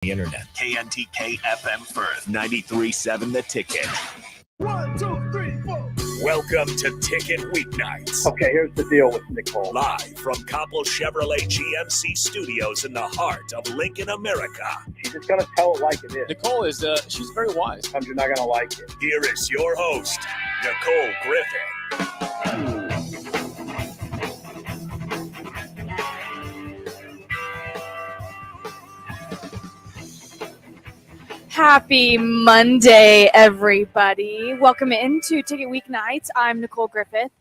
The internet. KNTK FM Firth, 93.7 The Ticket. 1, 2, 3, 4. Welcome to Ticket Weeknights. Okay, here's the deal with Nicole. Live from Copple Chevrolet GMC Studios in the heart of Lincoln, America. She's just going to tell it like it is. Nicole is, she's very wise. Sometimes you're not going to like it. Here is your host, Nicole Griffith. Happy Monday, everybody. Welcome into Ticket Weeknights. I'm Nicole Griffith.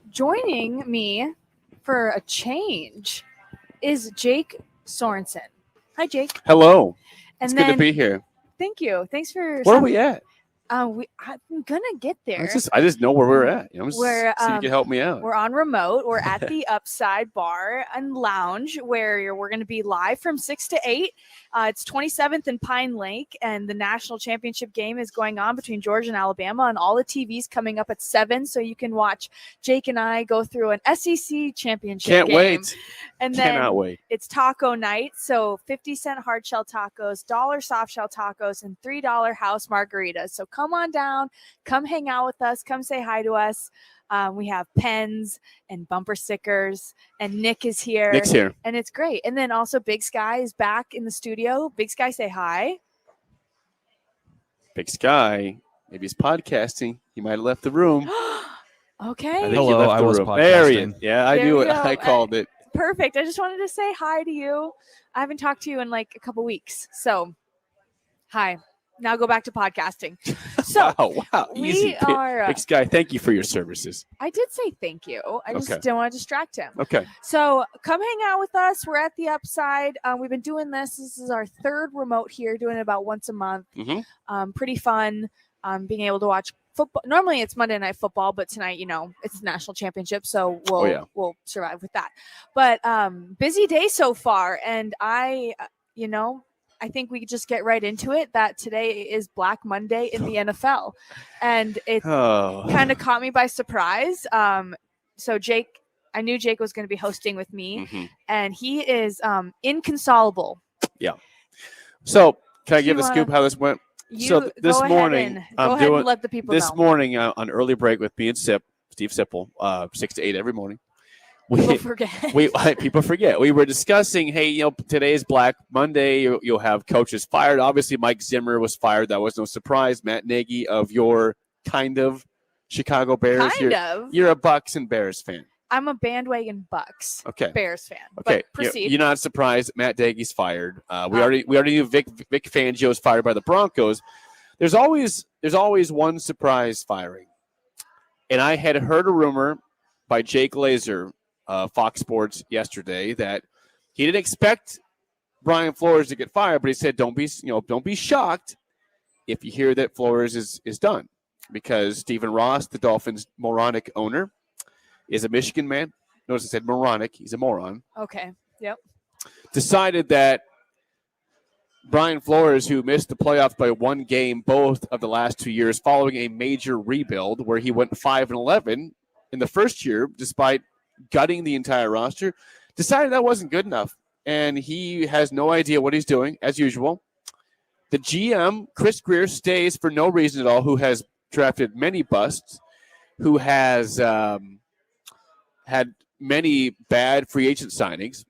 Joining me for a change is Jake Sorensen. Hi, Jake. Hello. And it's then, good to be here. Thank you. Thanks for... Where are we at? I'm going to get there. I just know where we're at. You know, We're, see if you can help me out. We're on remote. We're at the Upside Bar and Lounge where we're going to be live from 6 to 8. It's 27th and Pine Lake, and the national championship game is going on between Georgia and Alabama, and all the TV's coming up at 7, so you can watch Jake and I go through an SEC championship Can't game. wait. And then Cannot wait. It's taco night, so 50-cent hard shell tacos, $1 soft shell tacos, and $3 house margaritas. So come on down, come hang out with us, come say hi to us. We have pens and bumper stickers, and Nick is here. Nick's here. And it's great. And then also Big Sky is back in the studio. Big Sky, say hi. Big Sky. Maybe he's podcasting. He might have left the room. Okay. I think Hello, he left I the was room. There he is. podcasting. Yeah, I There knew we it. go. I called it. Perfect. I just wanted to say hi to you. I haven't talked to you in like a couple weeks. So, hi. Now go back to podcasting. So wow. Easy. we are. Big Sky, thank you for your services. I did say thank you. I just Okay. didn't want to distract him. Okay. So come hang out with us. We're at the Upside. We've been doing this. This is our third remote here, doing it about once a month. Mhm. Pretty fun. Being able to watch football. Normally it's Monday Night Football, but tonight, it's the national championship, so we'll survive with that. But busy day so far, and I think we could just get right into it. That today is Black Monday in the NFL, and it kind of caught me by surprise. So Jake, I knew Jake was going to be hosting with me, and he is inconsolable. Yeah. So can I Do give you the scoop how this went? So this morning, go ahead and let the people know. This morning on early break with me and Steve Sipple, 6 to 8 every morning. People forget. People forget. We were discussing, hey, today is Black Monday. You'll have coaches fired. Obviously, Mike Zimmer was fired. That was no surprise. Matt Nagy of your kind of Chicago Bears. You're a Bucks and Bears fan. I'm a bandwagon Bucks Bears fan. Okay, but proceed. You're not surprised. Matt Nagy's fired. We already knew Vic Fangio is fired by the Broncos. There's always one surprise firing, and I had heard a rumor by Jake Laser, Fox Sports yesterday, that he didn't expect Brian Flores to get fired, but he said don't be shocked if you hear that Flores is done, because Stephen Ross, the Dolphins' moronic owner, is a Michigan man. Notice I said moronic. He's a moron. Okay. Yep. Decided that Brian Flores, who missed the playoffs by one game both of the last 2 years following a major rebuild where he went 5-11 in the first year despite gutting the entire roster, decided that wasn't good enough. And he has no idea what he's doing, as usual. The GM, Chris Greer, stays for no reason at all, who has drafted many busts, who has had many bad free agent signings,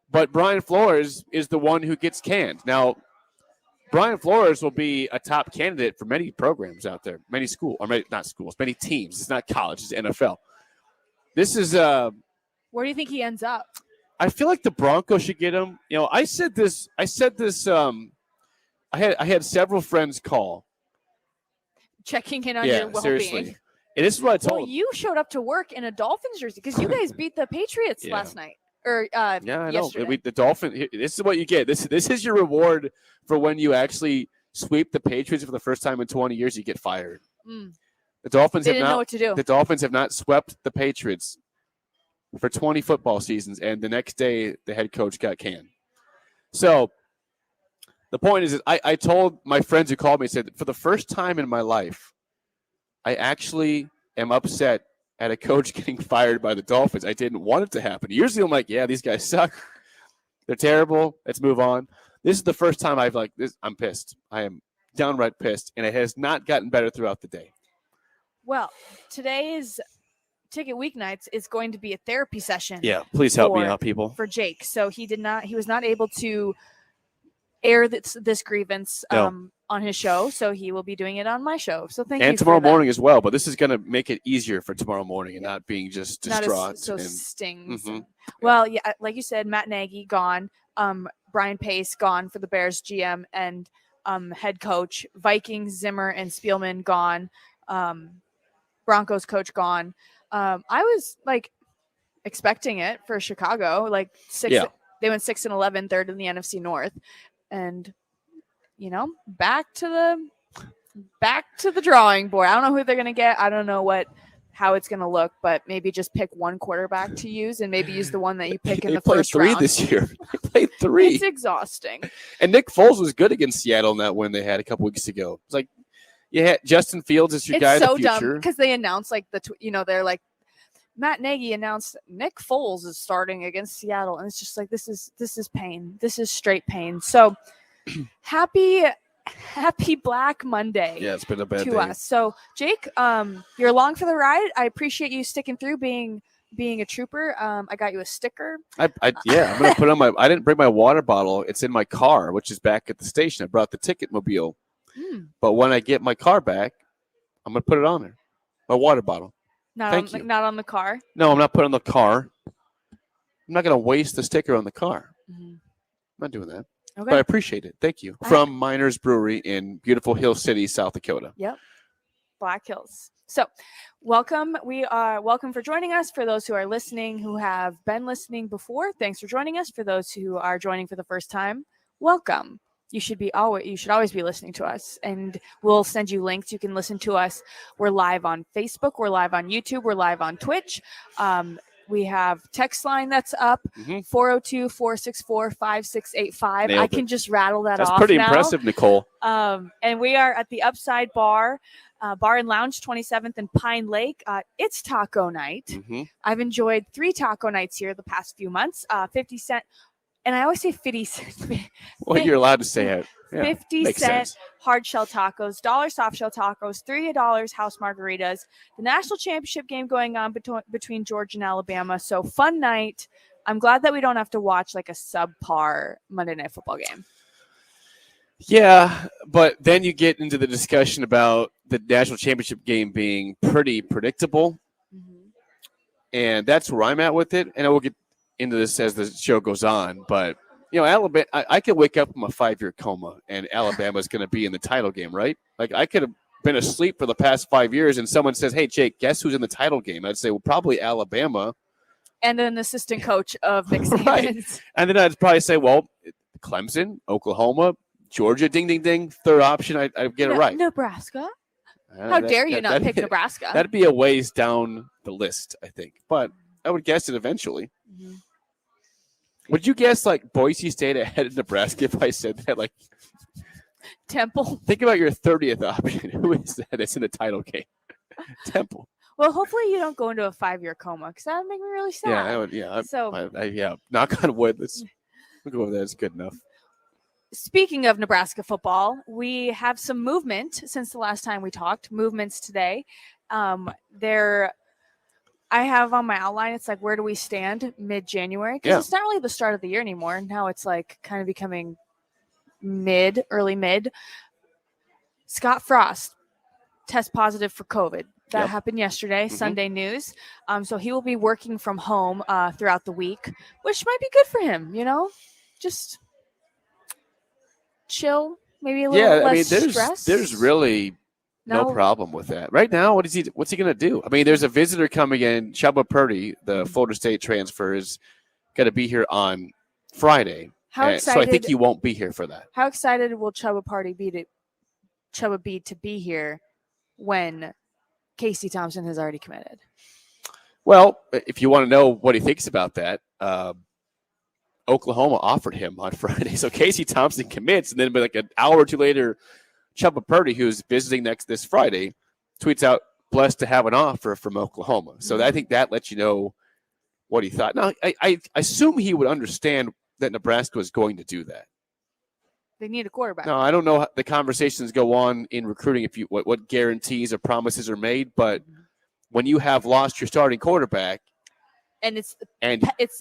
but Brian Flores is the one who gets canned. Now, Brian Flores will be a top candidate for many programs out there, many schools, or not schools, many teams. It's not college, it's NFL. This is where do you think he ends up? I feel like the Broncos should get him. I said this. I had several friends call, checking in on your well-being. Seriously. And this is what I told. Well, you showed up to work in a Dolphins jersey because you guys beat the Patriots last night. Or I know. yesterday. The Dolphins. This is what you get. This is your reward for when you actually sweep the Patriots for the first time in 20 years. You get fired. The Dolphins didn't know what to do. The Dolphins have not swept the Patriots for 20 football seasons, and the next day the head coach got canned. So the point is I told my friends who called me, said, for the first time in my life, I actually am upset at a coach getting fired by the Dolphins. I didn't want it to happen. Usually I'm like, yeah, these guys suck. They're terrible. Let's move on. This is the first time I've like this. I'm pissed. I am downright pissed, and it has not gotten better throughout the day. Well, today's Ticket Weeknights is going to be a therapy session. Yeah, please help me out, people. For Jake. So he was not able to air this grievance on his show, so he will be doing it on my show. So thank you. And tomorrow morning as well, but this is going to make it easier for tomorrow morning and not being just distraught. Stings. Mm-hmm. Well, yeah, like you said, Matt Nagy gone, Brian Pace gone for the Bears GM and head coach, Vikings Zimmer and Spielman gone, Broncos coach gone. I was like expecting it for Chicago, like they went 6-11, third in the NFC North. And back to the drawing board. I don't know who they're gonna get. I don't know how it's gonna look, but maybe just pick one quarterback to use, and maybe use the one that you pick in the first round. They played 3 this year. They played 3. It's exhausting. And Nick Foles was good against Seattle in that win they had a couple weeks ago. It's like Justin Fields is your guy. It's so dumb because they announced like they're like Matt Nagy announced Nick Foles is starting against Seattle, and it's just like this is pain. This is straight pain. So happy Black Monday. Yeah, it's been a bad to day. us. So Jake, you're along for the ride. I appreciate you sticking through, being a trooper. I got you a sticker. I'm gonna put on my. I didn't bring my water bottle. It's in my car, which is back at the station. I brought the ticket mobile, but when I get my car back, I'm gonna put it on there. My water bottle. Not on the car. No, I'm not putting on the car. I'm not gonna waste the sticker on the car. I'm not doing that. Okay. But I appreciate it. Thank you. From Miners Brewery in beautiful Hill City, South Dakota. Yep. Black Hills. So welcome. Welcome for joining us. For those who are listening, who have been listening before, thanks for joining us. For those who are joining for the first time, welcome. You should always be listening to us, and we'll send you links. You can listen to us. We're live on Facebook. We're live on YouTube. We're live on Twitch. We have text line that's up, 402-464-5685. I can just rattle that off. That's pretty now. Impressive, Nicole. And we are at the Upside Bar and Lounge, 27th and Pine Lake. It's taco night. I've enjoyed 3 taco nights here the past few months. 50 cent. And I always say 50 cents. Well, you're allowed to say it. Yeah, 50-cent hard shell tacos, $1 soft shell tacos, $3 house margaritas. The national championship game going on between Georgia and Alabama. So fun night. I'm glad that we don't have to watch like a subpar Monday Night Football game. Yeah, but then you get into the discussion about the national championship game being pretty predictable. And that's where I'm at with it. And I will get into this as the show goes on. But, Alabama, I could wake up from a 5-year coma and Alabama's going to be in the title game, right? Like I could have been asleep for the past 5 years and someone says, hey, Jake, guess who's in the title game? I'd say, well, probably Alabama. And an assistant coach of Nick Saban's. Right. And then I'd probably say, well, Clemson, Oklahoma, Georgia, ding, ding, ding. Third option, I get it right. Nebraska. How dare you not pick Nebraska? That'd be a ways down the list, I think. But I would guess it eventually. Would you guess like Boise State ahead of Nebraska if I said that? Like Temple. Think about your 30th option. Who is that? It's in the title game. Temple. Well, hopefully you don't go into a 5-year coma because that would make me really sad. Yeah, I would. Yeah. So knock on wood. Let's go over that. It's good enough. Speaking of Nebraska football, we have some movement since the last time we talked. Movements today. I have on my outline, it's like, where do we stand mid-January? Because it's not really the start of the year anymore. Now it's like kind of becoming early mid. Scott Frost, test positive for COVID. That happened yesterday, Sunday news. So he will be working from home throughout the week, which might be good for him, just chill, maybe a little less stress. There's really no problem with that. Right now, what's he going to do? I mean, there's a visitor coming in. Chubba Purdy, the Florida State transfer, is going to be here on Friday. How excited? So I think he won't be here for that. How excited will Chubba be to be here when Casey Thompson has already committed? Well, if you want to know what he thinks about that, Oklahoma offered him on Friday. So Casey Thompson commits, and then like an hour or two later, Chubba Purdy, who's visiting this Friday, tweets out, blessed to have an offer from Oklahoma. So I think that lets you know what he thought. Now, I assume he would understand that Nebraska was going to do that. They need a quarterback. No, I don't know how the conversations go on in recruiting if you what guarantees or promises are made, but when you have lost your starting quarterback and it's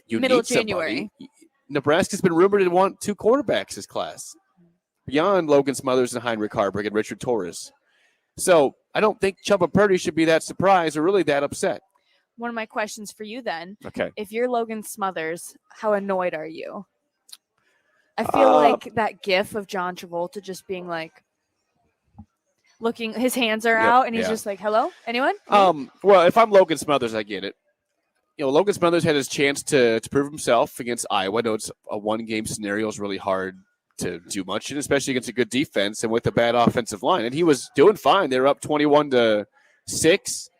you middle need of January. Somebody, Nebraska's been rumored to want 2 quarterbacks this class, beyond Logan Smothers and Heinrich Harburg and Richard Torres. So I don't think Chubba Purdy should be that surprised or really that upset. One of my questions for you then, okay, if you're Logan Smothers, how annoyed are you? I feel like that gif of John Travolta just being like, looking, his hands are out, and he's just like, hello, anyone? Well, if I'm Logan Smothers, I get it. Logan Smothers had his chance to prove himself against Iowa. I know it's a 1-game scenario. It's really hard to do much, and especially against a good defense and with a bad offensive line. And he was doing fine. They were up 21-6.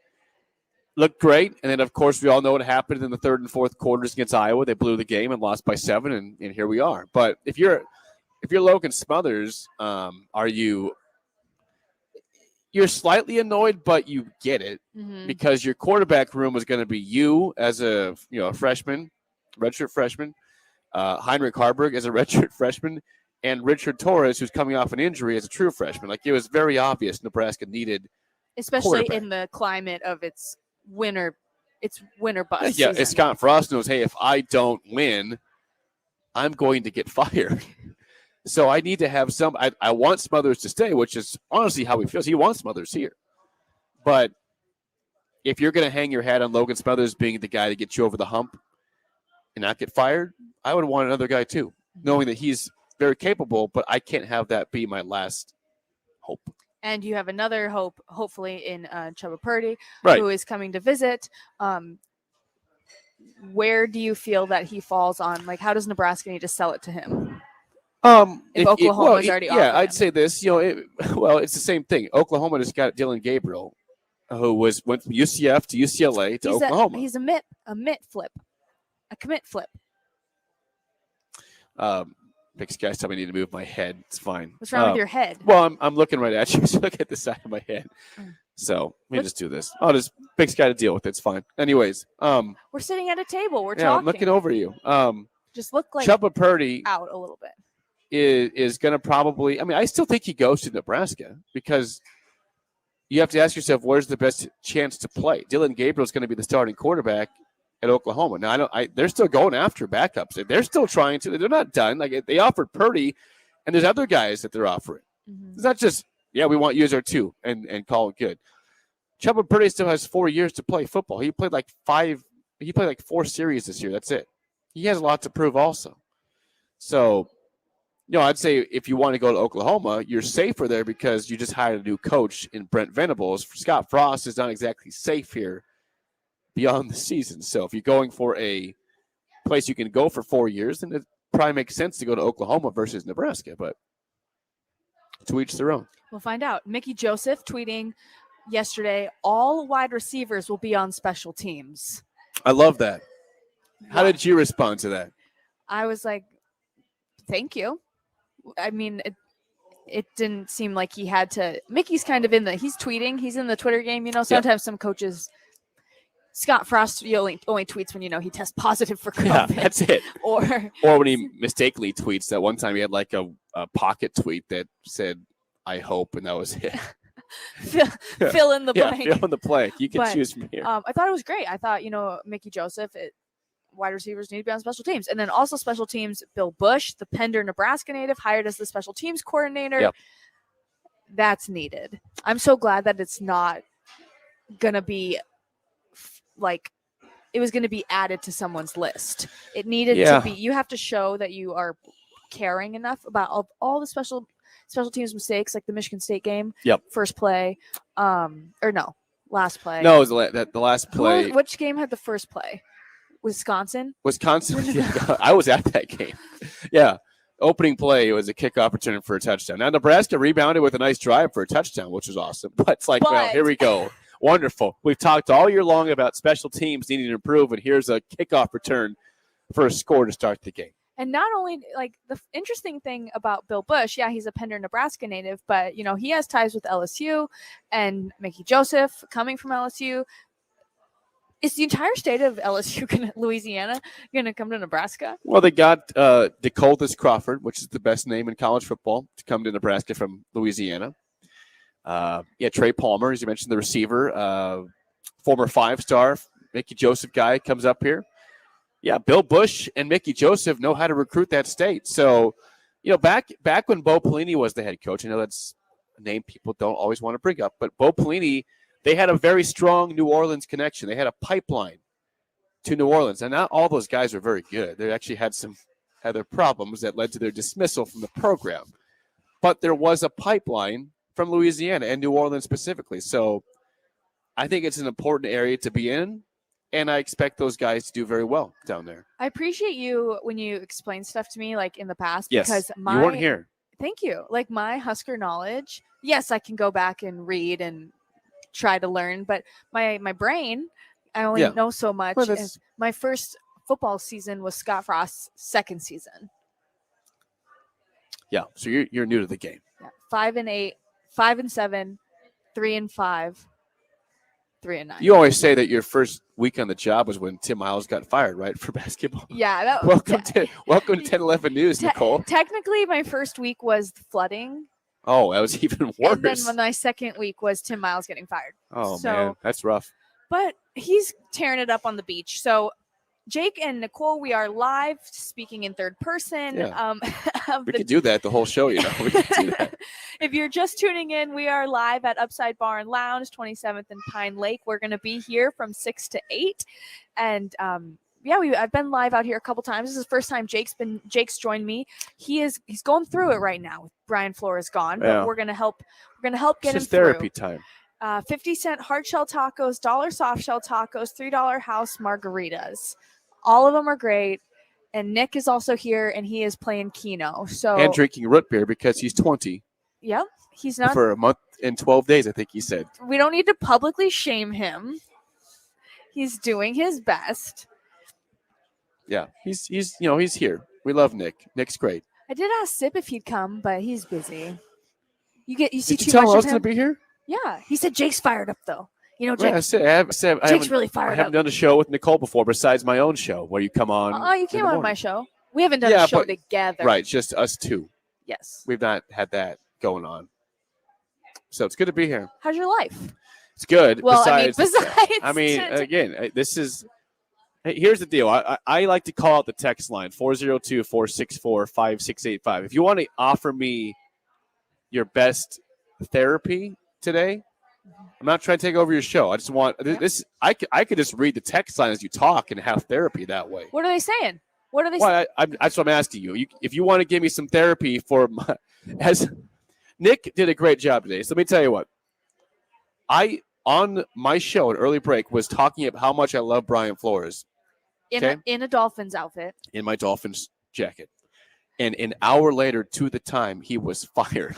Looked great. And then, of course, we all know what happened in the third and fourth quarters against Iowa. They blew the game and lost by 7, and here we are. But if you're Logan Smothers, you're slightly annoyed, but you get it because your quarterback room is going to be you as a freshman, redshirt freshman, Heinrich Harburg as a redshirt freshman, and Richard Torres, who's coming off an injury as a true freshman. Like, it was very obvious Nebraska needed, especially in the climate of its winter bust. Yeah, season. Scott Frost knows, hey, if I don't win, I'm going to get fired. So I need to have some. I want Smothers to stay, which is honestly how he feels. He wants Smothers here. But if you're going to hang your hat on Logan Smothers being the guy to get you over the hump and not get fired, I would want another guy too, knowing that he's very capable, but I can't have that be my last hope. And you have another hope, hopefully, in Chubba Purdy, right, who is coming to visit. Where do you feel that he falls on? Like, how does Nebraska need to sell it to him? If Oklahoma's already offered him. I'd say this. It's the same thing. Oklahoma just got Dylan Gabriel, who went from UCF to UCLA to Oklahoma. He's a commit flip. Big guys tell me I need to move my head. It's fine. What's wrong with your head? Well, I'm looking right at you. So look at the side of my head. So let me just do this. I'll just Big Sky to deal with it. It's fine. Anyways, we're sitting at a table. We're talking. I'm looking over you. Just look like Chubba Purdy out a little bit. Is going to probably. I mean, I still think he goes to Nebraska because you have to ask yourself, where's the best chance to play? Dylan Gabriel is going to be the starting quarterback at Oklahoma. Now, they're still going after backups. They're still trying to. They're not done. Like, they offered Purdy, and there's other guys that they're offering. It's not just, we want you as our 2 and call it good. Chubba Purdy still has 4 years to play football. He played like 4 series this year. That's it. He has a lot to prove also. So, I'd say if you want to go to Oklahoma, you're safer there because you just hired a new coach in Brent Venables. Scott Frost is not exactly safe here beyond the season. So if you're going for a place you can go for 4 years, then it probably makes sense to go to Oklahoma versus Nebraska. But to each their own. We'll find out. Mickey Joseph tweeting yesterday, all wide receivers will be on special teams. I love that. How did you respond to that? I was like, thank you. I mean, it didn't seem like he had to. Mickey's kind of he's tweeting. He's in the Twitter game. Sometimes some coaches, Scott Frost only tweets when, he tests positive for COVID. Yeah, that's it. Or when he mistakenly tweets. That one time he had like a pocket tweet that said, I hope, and that was it. fill in the blank. Fill in the blank. You can choose from here. I thought it was great. I thought, Mickey Joseph, wide receivers need to be on special teams. And then also special teams, Bill Bush, the Pender, Nebraska native, hired as the special teams coordinator. Yep. That's needed. I'm so glad that it's not going to be like it was going to be added to someone's list. It needed to be. You have to show that you are caring enough about all the special teams mistakes, like the Michigan State game. Yep. First play. Last play. No, it was the last play. Which game had the first play? Wisconsin. Yeah, I was at that game. Yeah. Opening play was a kickoff return for a touchdown. Now, Nebraska rebounded with a nice drive for a touchdown, which was awesome. But it's like, well, here we go. Wonderful. We've talked all year long about special teams needing to improve, and here's a kickoff return for a score to start the game. And not only, like, the interesting thing about Bill Bush, he's a Pender, Nebraska native, but, he has ties with LSU, and Mickey Joseph coming from LSU Is the entire state of LSU, Louisiana, going to come to Nebraska? Well, they got DeColdis Crawford, which is the best name in college football, to come to Nebraska from Louisiana. Trey Palmer, as you mentioned, the receiver, former 5-star Mickey Joseph guy comes up here. Yeah, Bill Bush and Mickey Joseph know how to recruit that state. So, back when Bo Pelini was the head coach, I know that's a name people don't always want to bring up, but Bo Pelini, they had a very strong New Orleans connection. They had a pipeline to New Orleans, and not all those guys were very good. They actually had some other problems that led to their dismissal from the program. But there was a pipeline from Louisiana and New Orleans specifically. So I think it's an important area to be in, and I expect those guys to do very well down there. I appreciate you when you explain stuff to me, like in the past. Yes, because you weren't here. Thank you. Like my Husker knowledge, yes, I can go back and read and try to learn, but my brain, I only know so much. Well, my first football season was Scott Frost's second season. Yeah, so you're new to the game. Yeah. 5-8, 5-7, 3-5, 3-9. You always say that your first week on the job was when Tim Miles got fired, right, for basketball? Yeah. Welcome to 1011 News, Nicole. Technically, my first week was flooding. Oh, that was even worse. And then my second week was Tim Miles getting fired. Oh, man, that's rough. But he's tearing it up on the beach. So Jake and Nicole, we are live speaking in third person. Yeah. We could do that the whole show, We could do that. If you're just tuning in, we are live at Upside Bar and Lounge, 27th and Pine Lake. We're going to be here from 6 to 8. And I've been live out here a couple times. This is the first time Jake's joined me. He's going through it right now with Brian Flores gone, but we're gonna help get him through. Therapy time. 50-cent hard shell tacos, $1 soft shell tacos, $3 house margaritas. All of them are great. And Nick is also here, and he is playing Keno. And drinking root beer because he's 20. Yep, he's not for a month and 12 days. I think he said. We don't need to publicly shame him. He's doing his best. Yeah, he's here. We love Nick. Nick's great. I did ask Sip if he'd come, but he's busy. You see did too you tell much him I was of going him? to be here? Yeah, Jake's fired up though. Jake. Right, I said Jake's really fired up. I haven't done a show with Nicole before besides my own show where you come on. Oh, you came on my show. We haven't done a show together. Right, just us two. Yes. We've not had that going on. So it's good to be here. How's your life? It's good. Well, here's the deal. I like to call out the text line, 402-464-5685. If you want to offer me your best therapy today, I'm not trying to take over your show. I just want this. I could just read the text line as you talk and have therapy that way. What are they saying? What are they saying? That's what I'm asking you. If you want to give me some therapy as Nick did a great job today. So let me tell you what. On my show at Early Break was talking about how much I love Brian Flores. In a Dolphins outfit. In my Dolphins jacket. And an hour later to the time, he was fired.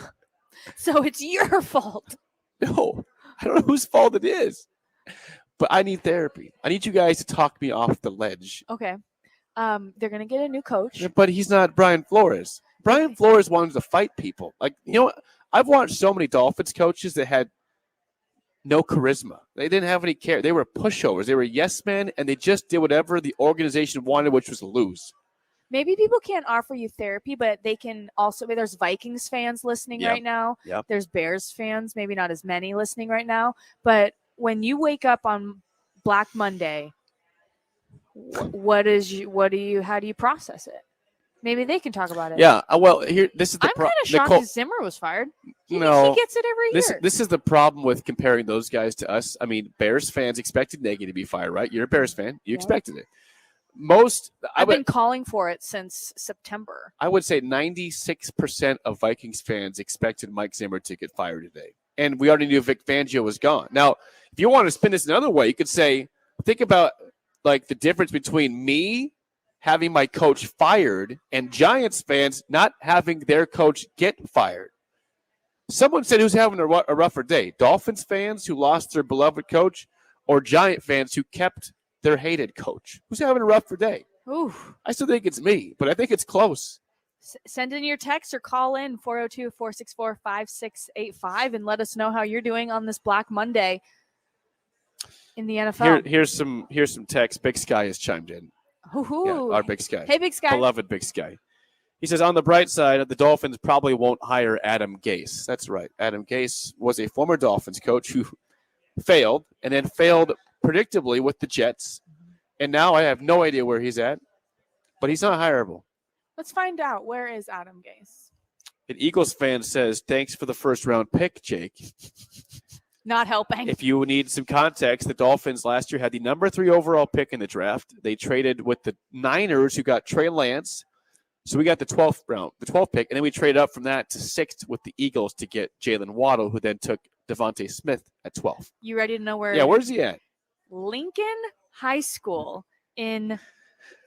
So it's your fault. No, I don't know whose fault it is. But I need therapy. I need you guys to talk me off the ledge. Okay. They're going to get a new coach. But he's not Brian Flores. Brian Flores wanted to fight people. I've watched so many Dolphins coaches that had no charisma. They didn't have any care. They were pushovers. They were yes men, and they just did whatever the organization wanted, which was lose. Maybe people can't offer you therapy, but they can also. There's Vikings fans listening right now. Yep. There's Bears fans, maybe not as many listening right now. But when you wake up on Black Monday, how do you process it? Maybe they can talk about it. Yeah. Well, this is the problem. I'm kind of shocked that Zimmer was fired. He gets it every year. This is the problem with comparing those guys to us. I mean, Bears fans expected Nagy to be fired, right? You're a Bears fan. You expected it. I've been calling for it since September. I would say 96% of Vikings fans expected Mike Zimmer to get fired today. And we already knew Vic Fangio was gone. Now, if you want to spin this another way, you could say, think about like the difference between me having my coach fired and Giants fans not having their coach get fired. Someone said who's having a rougher day, Dolphins fans who lost their beloved coach or Giant fans who kept their hated coach? Who's having a rougher day? Ooh. I still think it's me, but I think it's close. Send in your text or call in 402-464-5685 and let us know how you're doing on this Black Monday. in the NFL. Here's some text. Big Sky has chimed in. Ooh. Yeah, our Big Sky. Hey, Big Sky. Beloved Big Sky. He says, on the bright side, the Dolphins probably won't hire Adam Gase. That's right. Adam Gase was a former Dolphins coach who failed and then failed predictably with the Jets. And now I have no idea where he's at, but he's not hireable. Let's find out. Where is Adam Gase? An Eagles fan says, thanks for the first-round pick, Jake. Not helping. If you need some context, the Dolphins last year had the number 3 overall pick in the draft. They traded with the Niners, who got Trey Lance. So we got the 12th pick, and then we traded up from that to 6th with the Eagles to get Jalen Waddle, who then took Devontae Smith at 12. You ready to know where? Yeah, where's he at? Lincoln High School in,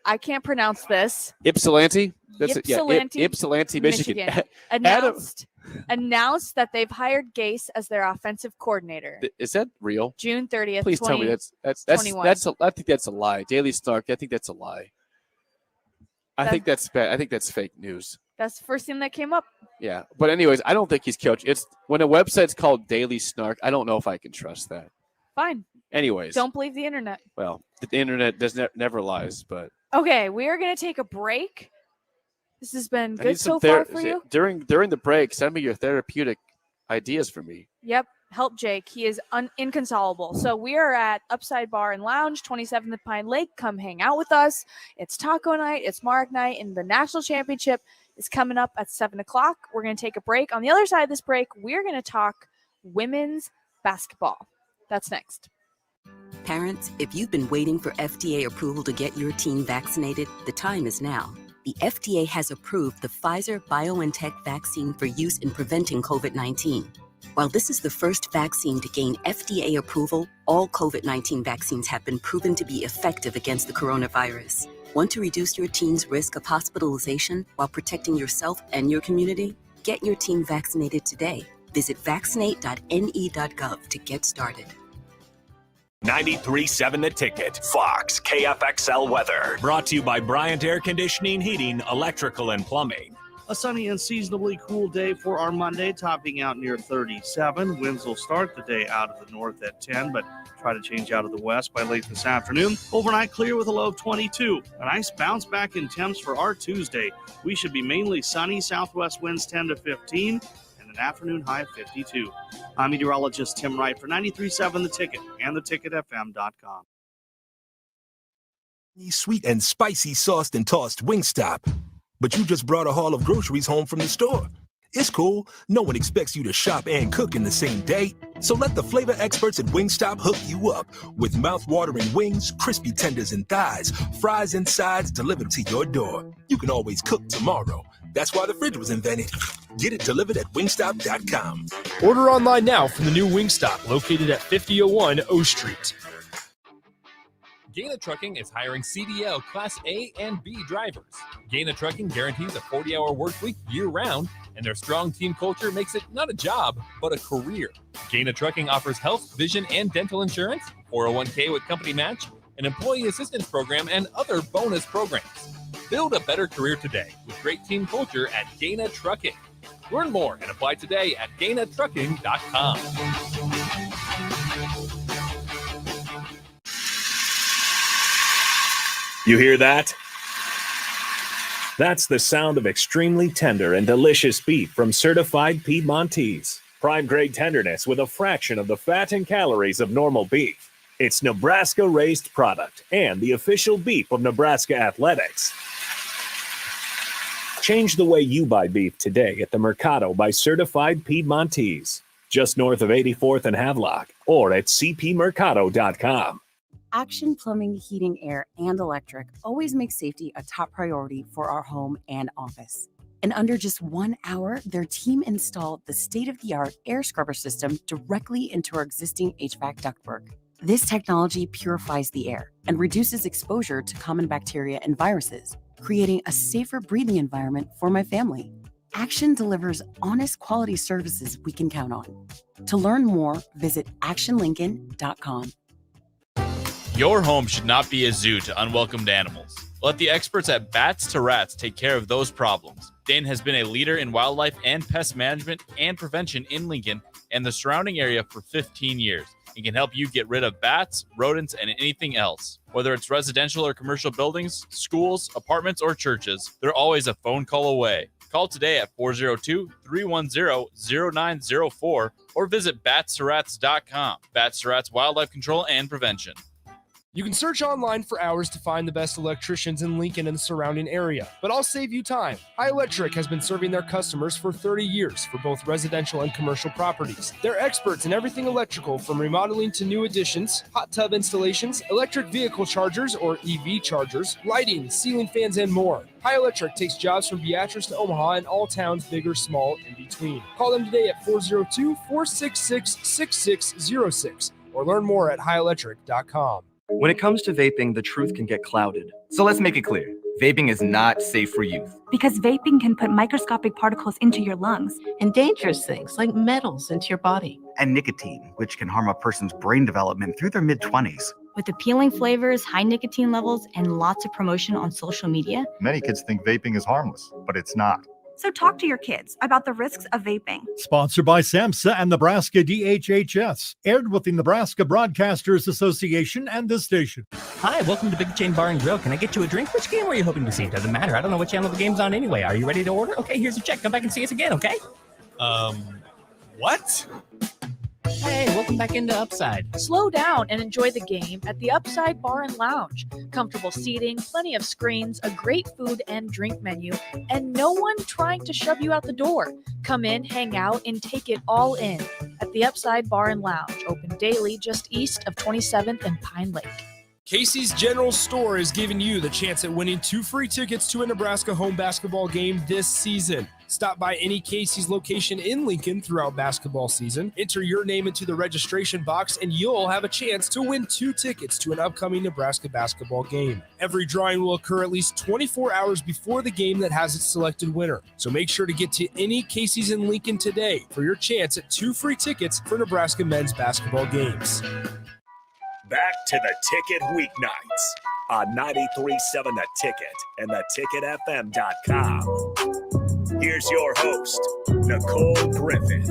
I can't pronounce this. Ypsilanti? Ypsilanti, Ypsilanti, Michigan. announced that they've hired Gase as their offensive coordinator. Is that real? June 30th. Please tell me that's I think that's a lie. Daily Snark, I think that's a lie. I think that's bad. I think that's fake news. That's the first thing that came up. Yeah. But anyways, I don't think he's coach. It's when a website's called Daily Snark, I don't know if I can trust that. Fine. Anyways. Don't believe the internet. Well, the internet never lies, but okay, we are going to take a break. This has been good so far for you. During the break, send me your therapeutic ideas for me. Yep. Help Jake. He is inconsolable. So we are at Upside Bar and Lounge, 27th at Pine Lake. Come hang out with us. It's taco night. It's Mark night. And the national championship is coming up at 7 o'clock. We're going to take a break. On the other side of this break, we're going to talk women's basketball. That's next. Parents, if you've been waiting for FDA approval to get your teen vaccinated, the time is now. The FDA has approved the Pfizer-BioNTech vaccine for use in preventing COVID-19. While this is the first vaccine to gain FDA approval, all COVID-19 vaccines have been proven to be effective against the coronavirus. Want to reduce your teen's risk of hospitalization while protecting yourself and your community? Get your teen vaccinated today. Visit vaccinate.ne.gov to get started. 93.7 The Ticket, Fox, KFXL weather. Brought to you by Bryant Air Conditioning, Heating, Electrical, and Plumbing. A sunny and seasonably cool day for our Monday, topping out near 37. Winds will start the day out of the north at 10, but try to change out of the west by late this afternoon. Overnight clear with a low of 22. A nice bounce back in temps for our Tuesday. We should be mainly sunny, southwest winds 10 to 15, and an afternoon high of 52. I'm meteorologist Tim Wright for 93.7 The Ticket and theticketfm.com. Sweet and spicy sauced and tossed Wingstop. But you just brought a haul of groceries home from the store. It's cool. No one expects you to shop and cook in the same day. So let the flavor experts at Wingstop hook you up with mouth-watering wings, crispy tenders and thighs, fries and sides delivered to your door. You can always cook tomorrow. That's why the fridge was invented. Get it delivered at wingstop.com. Order online now from the new Wingstop located at 5001 O Street. Gaina Trucking is hiring CDL Class A and B drivers. Gaina Trucking guarantees a 40-hour work week year-round, and their strong team culture makes it not a job, but a career. Gaina Trucking offers health, vision, and dental insurance, 401k with company match, an employee assistance program, and other bonus programs. Build a better career today with great team culture at Gaina Trucking. Learn more and apply today at GainaTrucking.com. You hear that? That's the sound of extremely tender and delicious beef from certified Piedmontese. Prime grade tenderness with a fraction of the fat and calories of normal beef. It's Nebraska-raised product and the official beef of Nebraska Athletics. Change the way you buy beef today at the Mercado by Certified Piedmontese, just north of 84th and Havelock, or at cpmercado.com. Action Plumbing, Heating, Air, and Electric always makes safety a top priority for our home and office. In under just 1 hour, their team installed the state-of-the-art air scrubber system directly into our existing HVAC ductwork. This technology purifies the air and reduces exposure to common bacteria and viruses, creating a safer breathing environment for my family. Action delivers honest quality services we can count on. To learn more, visit actionlincoln.com. Your home should not be a zoo to unwelcomed animals. Let the experts at Bats to Rats take care of those problems. Dane has been a leader in wildlife and pest management and prevention in Lincoln and the surrounding area for 15 years. It can help you get rid of bats, rodents, and anything else. Whether it's residential or commercial buildings, schools, apartments, or churches, they're always a phone call away. Call today at 402-310-0904 or visit batsrats.com. Bats to Rats Wildlife Control and Prevention. You can search online for hours to find the best electricians in Lincoln and the surrounding area, but I'll save you time. High Electric has been serving their customers for 30 years for both residential and commercial properties. They're experts in everything electrical, from remodeling to new additions, hot tub installations, electric vehicle chargers or EV chargers, lighting, ceiling fans, and more. High Electric takes jobs from Beatrice to Omaha and all towns, big or small, in between. Call them today at 402-466-6606 or learn more at highelectric.com. When it comes to vaping, the truth can get clouded. So let's make it clear. Vaping is not safe for youth. Because vaping can put microscopic particles into your lungs. And dangerous things like metals into your body. And nicotine, which can harm a person's brain development through their mid-20s. With appealing flavors, high nicotine levels, and lots of promotion on social media. Many kids think vaping is harmless, but it's not. So talk to your kids about the risks of vaping. Sponsored by SAMHSA and Nebraska DHHS. Aired with the Nebraska Broadcasters Association and this station. Hi, welcome to Big Chain Bar and Grill. Can I get you a drink? Which game were you hoping to see? Doesn't matter. I don't know what channel the game's on anyway. Are you ready to order? Okay, here's your check. Come back and see us again, okay? What? Hey, welcome back into Upside. Slow down and enjoy the game at the Upside Bar and Lounge. Comfortable seating, plenty of screens, a great food and drink menu, and no one trying to shove you out the door. Come in, hang out, and take it all in at the Upside Bar and Lounge, open daily just east of 27th and Pine Lake. Casey's General Store is giving you the chance at winning 2 free tickets to a Nebraska home basketball game this season. Stop by any Casey's location in Lincoln throughout basketball season, enter your name into the registration box, and you'll have a chance to win 2 tickets to an upcoming Nebraska basketball game. Every drawing will occur at least 24 hours before the game that has its selected winner. So make sure to get to any Casey's in Lincoln today for your chance at 2 free tickets for Nebraska men's basketball games. Back to the Ticket Weeknights on 93.7 The Ticket and theticketfm.com. Here's your host, Nicole Griffith.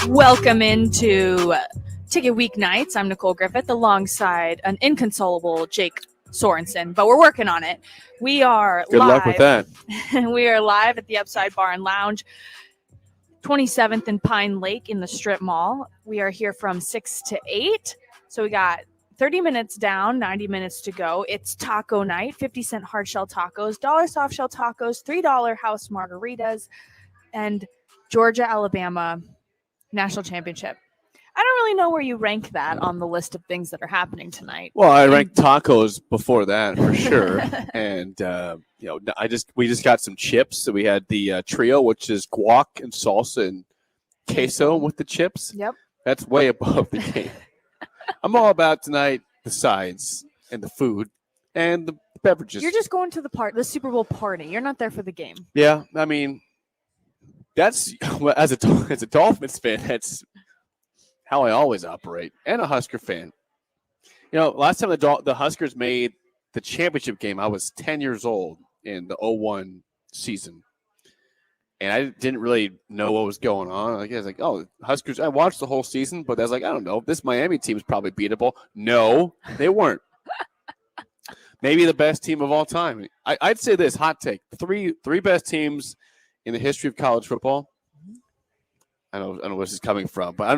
Welcome into Ticket Weeknights. I'm Nicole Griffith alongside an inconsolable Jake Sorensen, but we're working on it. We are Good live. luck with that. We are live at the Upside Bar and Lounge, 27th and Pine Lake in the Strip Mall. We are here from 6 to 8. So we got 30 minutes down, 90 minutes to go. It's taco night, 50-cent hard shell tacos, $1 soft shell tacos, $3 house margaritas, and Georgia, Alabama national championship. I don't really know where you rank that on the list of things that are happening tonight. Well, I ranked tacos before that for sure. And, we just got some chips. So we had the trio, which is guac and salsa and queso with the chips. Yep. That's way above the game. I'm all about tonight the sides and the food and the beverages. You're just going to the Super Bowl party. You're not there for the game. Yeah, I mean, that's as a Dolphins fan, that's how I always operate, and a Husker fan. You know, last time the Huskers made the championship game, I was 10 years old in the 2001 season. And I didn't really know what was going on. I was like, oh, Huskers. I watched the whole season, but I was like, I don't know. This Miami team is probably beatable. No, they weren't. Maybe the best team of all time. I'd say this, hot take. Three best teams in the history of college football. I don't know where this is coming from, but I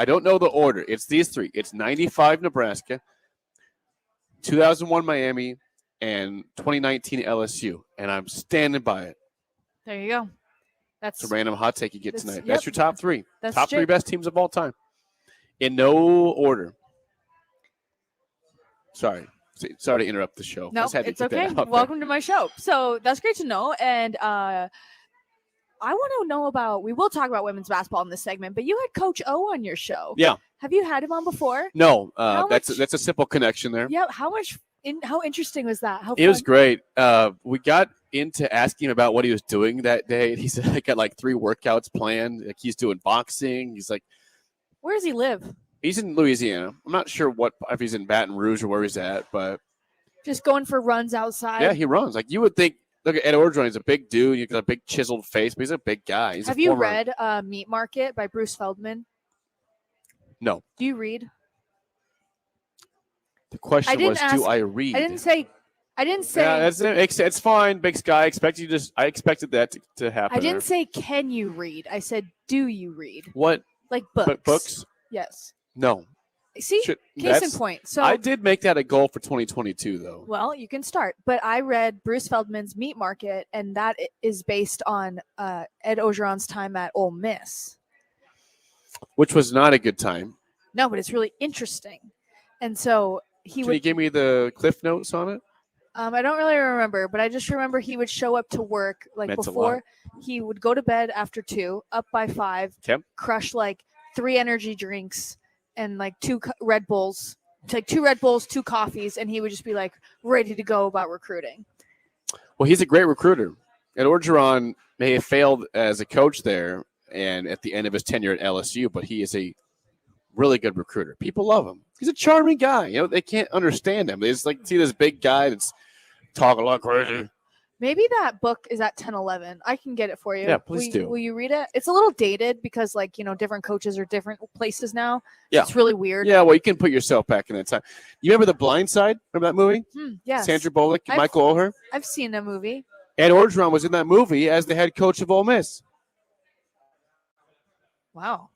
don't know the order. It's these three. It's 95 Nebraska, 2001 Miami, and 2019 LSU. And I'm standing by it. There you go. That's a random hot take you get tonight. Yep. That's your top three. That's top three best teams of all time. In no order. Sorry to interrupt the show. No, it's okay. Welcome to my show. So that's great to know. And I want to know about, we will talk about women's basketball in this segment, but you had Coach O on your show. Yeah. Have you had him on before? No, that's a simple connection there. Yeah. How interesting was that? It was great. We got into asking him about what he was doing that day. He said, I got like 3 workouts planned. Like he's doing boxing. He's like, where does he live? He's in Louisiana. I'm not sure if he's in Baton Rouge or where he's at, but just going for runs outside. Yeah, he runs. Like you would think look at Ed Orgeron. He's a big dude. He's got a big chiseled face, but he's a big guy. Have you read Meat Market by Bruce Feldman? No. Do you read? The question was, do I read? I didn't say. Yeah, it's fine. Big Sky. I expected that to happen. I didn't say can you read. I said do you read? What? Like books. Books? Yes. No. See, case in point. So I did make that a goal for 2022, though. Well, you can start. But I read Bruce Feldman's Meat Market, and that is based on Ed Orgeron's time at Ole Miss. Which was not a good time. No, but it's really interesting. And so Can you give me the cliff notes on it? I don't really remember, but I just remember he would show up to work Meant a before he would go to bed after 2, up by 5, crush 3 energy drinks and 2 Red Bulls, 2 Red Bulls, 2 coffees, and he would just be ready to go about recruiting. Well, he's a great recruiter. And Orgeron may have failed as a coach there and at the end of his tenure at LSU, but he is a really good recruiter. People love him. He's a charming guy. They can't understand him. They just see this big guy that's talking a lot crazy. Maybe that book is at 1011. I can get it for you. Yeah, please do. Will you read it? It's a little dated because, different coaches are different places now. Yeah. It's really weird. Yeah, well, you can put yourself back in that time. You remember The Blind Side? Remember that movie? Yes. Sandra Bullock, Michael Oher? I've seen a movie. Ed Orgeron was in that movie as the head coach of Ole Miss. Wow.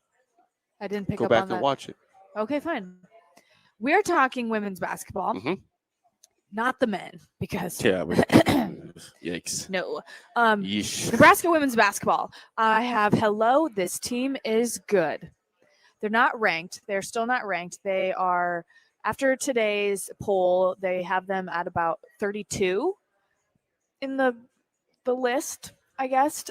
I didn't pick Go up on back that. and watch it. Okay, fine. We're talking women's basketball. Mm-hmm. Not the men, because Yeah. Yikes. no. Yeesh. Nebraska women's basketball. I have this team is good. They're not ranked. They're still not ranked. They are, after today's poll, they have them at about 32 in the list, I guess.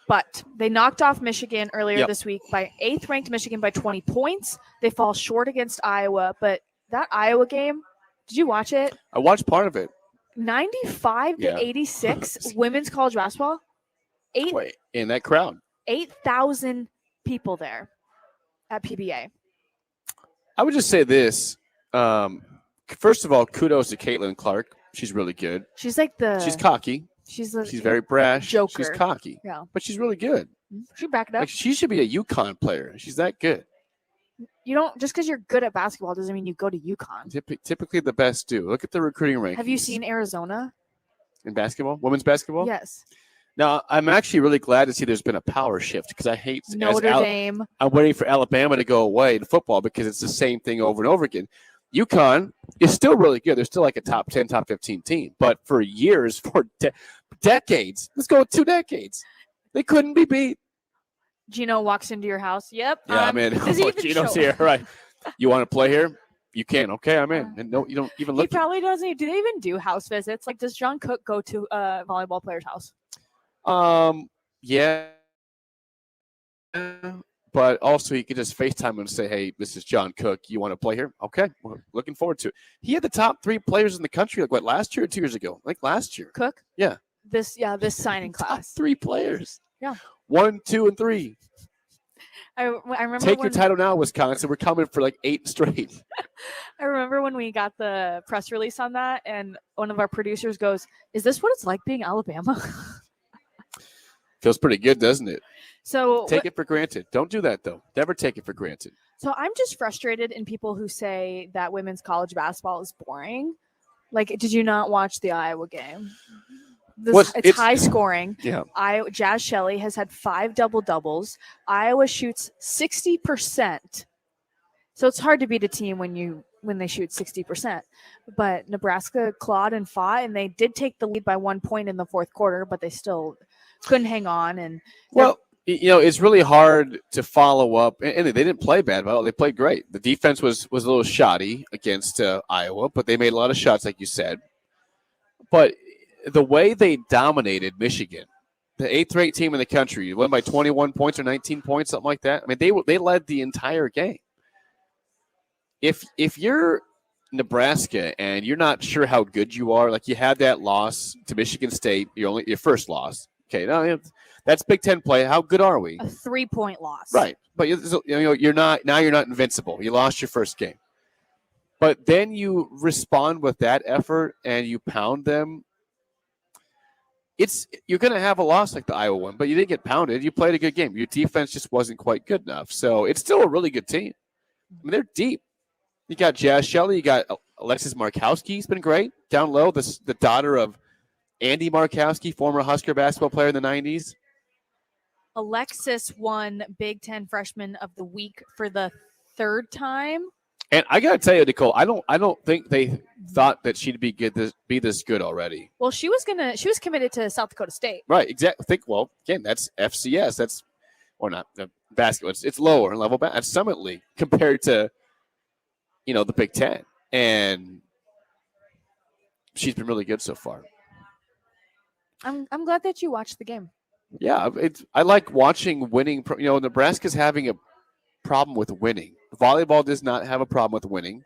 But they knocked off Michigan earlier this week by 8th ranked Michigan by 20 points. They fall short against Iowa, but that Iowa game, did you watch it? I watched part of it. 95 to 86 women's college basketball. In that crowd. 8,000 people there at PBA. I would just say this. First of all, kudos to Caitlin Clark. She's really good. She's she's cocky. She's very brash. Joker. She's cocky. Yeah. But she's really good. She back it up. She should be a UConn player. She's that good. You don't, just because you're good at basketball doesn't mean you go to UConn. Typically the best do. Look at the recruiting rankings. Have you seen Arizona? In basketball? Women's basketball? Yes. Now, I'm actually really glad to see there's been a power shift because I hate Notre Dame. I'm waiting for Alabama to go away in football because it's the same thing over and over again. UConn is still really good. They're still a top 10, top 15 team. But for years, for decades, let's go 2 decades, they couldn't be beat. Gino walks into your house. Yep. Yeah, I'm in. Gino's here. Right. You want to play here? You can. Okay, I'm in. And no, you don't even look. He probably doesn't. Do they even do house visits? Does John Cook go to a volleyball player's house? Yeah. But also, he could just FaceTime him and say, "Hey, this is John Cook. You want to play here? Okay, we're looking forward to it." He had the top 3 players in the country. Last year or 2 years ago? Last year. Cook. Yeah. This signing class. Top 3 players. Yeah. 1, 2, and 3. I remember. Take your title now, Wisconsin. We're coming for 8 straight. I remember when we got the press release on that, and one of our producers goes, "Is this what it's like being Alabama?" Feels pretty good, doesn't it? So take it for granted. Don't do that, though. Never take it for granted. So I'm just frustrated in people who say that women's college basketball is boring. Did you not watch the Iowa game? It's high scoring. Yeah. Jazz Shelley has had 5 double-doubles. Iowa shoots 60%. So it's hard to beat a team when they shoot 60%. But Nebraska clawed and fought, and they did take the lead by 1 point in the fourth quarter, but they still couldn't hang on. And it's really hard to follow up. And they didn't play bad, but they played great. The defense was a little shoddy against Iowa, but they made a lot of shots, like you said. But the way they dominated Michigan, the 8th-ranked team in the country, won by 21 points or 19 points, something like that. I mean, they led the entire game. If you're Nebraska and you're not sure how good you are, you had that loss to Michigan State, your first loss. Okay, now that's Big Ten play. How good are we? A 3-point loss, right? But you're not invincible. You lost your first game, but then you respond with that effort and you pound them. you're going to have a loss like the Iowa one, but you didn't get pounded. You played a good game. Your defense just wasn't quite good enough. So it's still a really good team. I mean, they're deep. You got Jazz Shelley. You got Alexis Markowski. He's been great. Down low, the daughter of Andy Markowski, former Husker basketball player in the 90s. Alexis won Big Ten Freshman of the Week for the third time. And I got to tell you, Nicole, I don't think they thought that she'd be this good already. Well, she was committed to South Dakota State. Right, exactly. Again, that's FCS. Not the basketball. It's lower level. That's Summit League compared to, the Big Ten. And she's been really good so far. I'm glad that you watched the game. Yeah, I like watching winning. Nebraska's having a problem with winning. Volleyball does not have a problem with winning.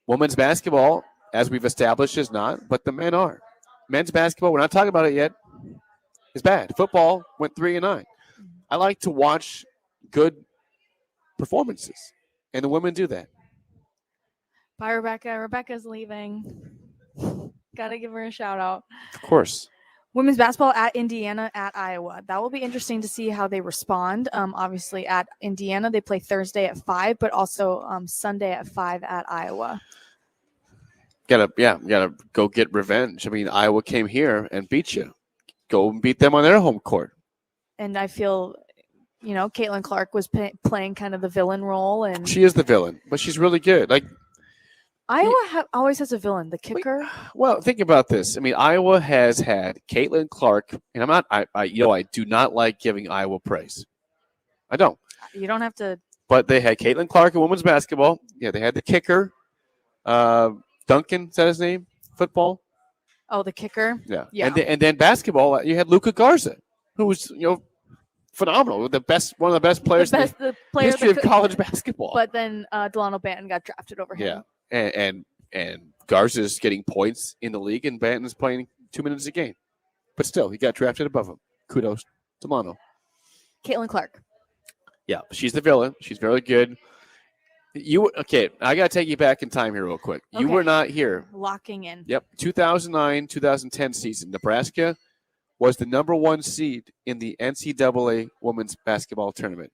Women's basketball, as we've established, is not, but the men are. Men's basketball, we're not talking about it yet, is bad. Football went 3-9. I like to watch good performances, and the women do that. Bye, Rebecca. Rebecca's leaving. Got to give her a shout out. Of course. Women's basketball at Indiana, at Iowa. That will be interesting to see how they respond. Obviously, at Indiana, they play Thursday at 5, but also Sunday at 5 at Iowa. Gotta go get revenge. I mean, Iowa came here and beat you. Go and beat them on their home court. And I feel, Caitlin Clark was playing kind of the villain role, and she is the villain, but she's really good. Like Iowa always has a villain, the kicker. Well, think about this. I mean, Iowa has had Caitlin Clark, and I do not like giving Iowa praise. I don't. You don't have to. But they had Caitlin Clark in women's basketball. Yeah, they had the kicker, Duncan. Is that his name? Football. Oh, the kicker. Yeah. And then basketball, you had Luka Garza, who was phenomenal, one of the best players in the history of college basketball. But then Delano Banton got drafted over him. Yeah. And Garza's getting points in the league, and Banton's playing 2 minutes a game. But still, he got drafted above him. Kudos to Delano. Caitlin Clark. Yeah, she's the villain. She's very good. I got to take you back in time here real quick. Okay. You were not here. Locking in. Yep, 2009-2010 season. Nebraska was the number 1 seed in the NCAA women's basketball tournament.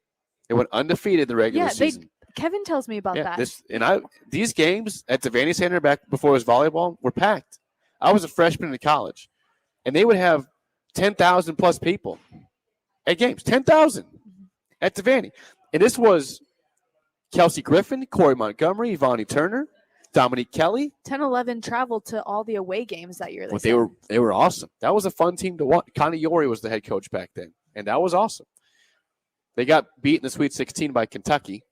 They went undefeated the regular season. Kevin tells me about that. These games at the Vandy Center back before it was volleyball were packed. I was a freshman in college, and they would have 10,000 plus people at games. 10,000 at the Vandy. And this was Kelsey Griffin, Corey Montgomery, Ivani Turner, Dominique Kelly. 10-11 traveled to all the away games that year. They were awesome. That was a fun team to watch. Connie Yori was the head coach back then, and that was awesome. They got beat in the Sweet 16 by Kentucky.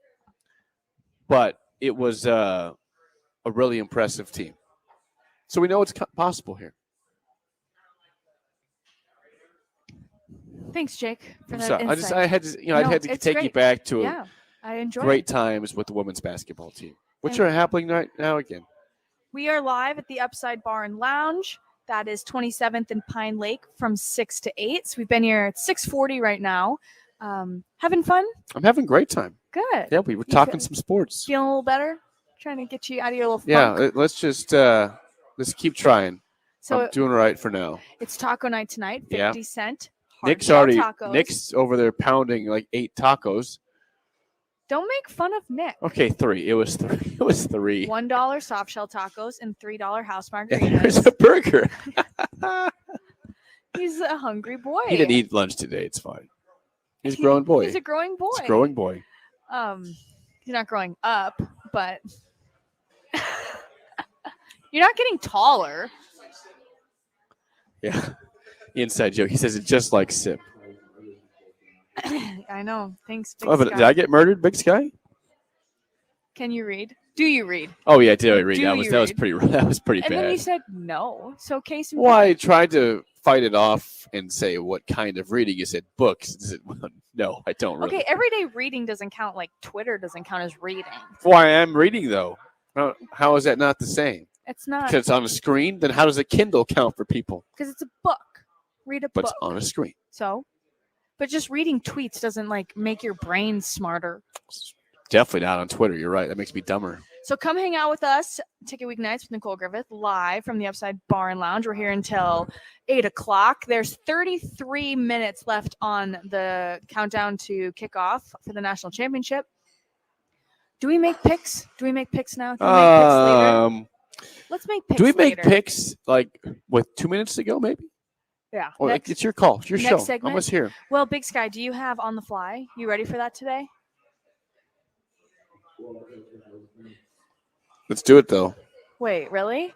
But it was a really impressive team. So we know it's possible here. Thanks, Jake, for that insight. I had to take you back to I enjoyed great times with the women's basketball team, which are happening right now again. We are live at the Upside Bar and Lounge. That is 27th and Pine Lake from 6 to 8. So we've been here at 6:40 right now. Having fun? I'm having a great time. Good. Yeah, we were talking some sports. Feeling a little better? Trying to get you out of your little funk. Yeah, let's just let's keep trying. So I'm doing all right for now. It's taco night tonight, 50 cent. Nick's over there pounding like 8 tacos. Don't make fun of Nick. Okay, 3. It was 3. It was 3. $1 soft shell tacos and $3 house margaritas. And there's a burger. He's a hungry boy. He didn't eat lunch today. It's fine. He's a growing boy. He's a growing boy. He's a growing boy. He's not growing up, but you're not getting taller. Yeah. Inside joke. He says it just like Sip. I know. Thanks, Big Sky. Did I get murdered, Big Sky? Can you read? Do you read? Oh yeah, did I read? That was pretty bad. And then you said no. So case in point. I tried to fight it off and say what kind of reading. You said books. No, I don't really. Okay, everyday reading doesn't count. Like Twitter doesn't count as reading. Why I'm reading though? How is that not the same? It's not. Because it's on a screen. Then how does a Kindle count for people? Because it's a book. Read a book. But it's on a screen. So, but just reading tweets doesn't like make your brain smarter. Definitely not on Twitter. You're right. That makes me dumber. So come hang out with us. Ticket Weeknights with Nicole Griffith live from the Upside Bar and Lounge. We're here until 8 o'clock. There's 33 minutes left on the countdown to kickoff for the national championship. Do we make picks? Do we make picks now? Do we make picks later? Let's make picks. Do we make later. picks like with 2 minutes to go, maybe? Yeah. Or like, it's your call. It's your show. Segment. Almost here. Well, Big Sky, do you have on the fly? You ready for that today? Let's do it, though. Wait, really?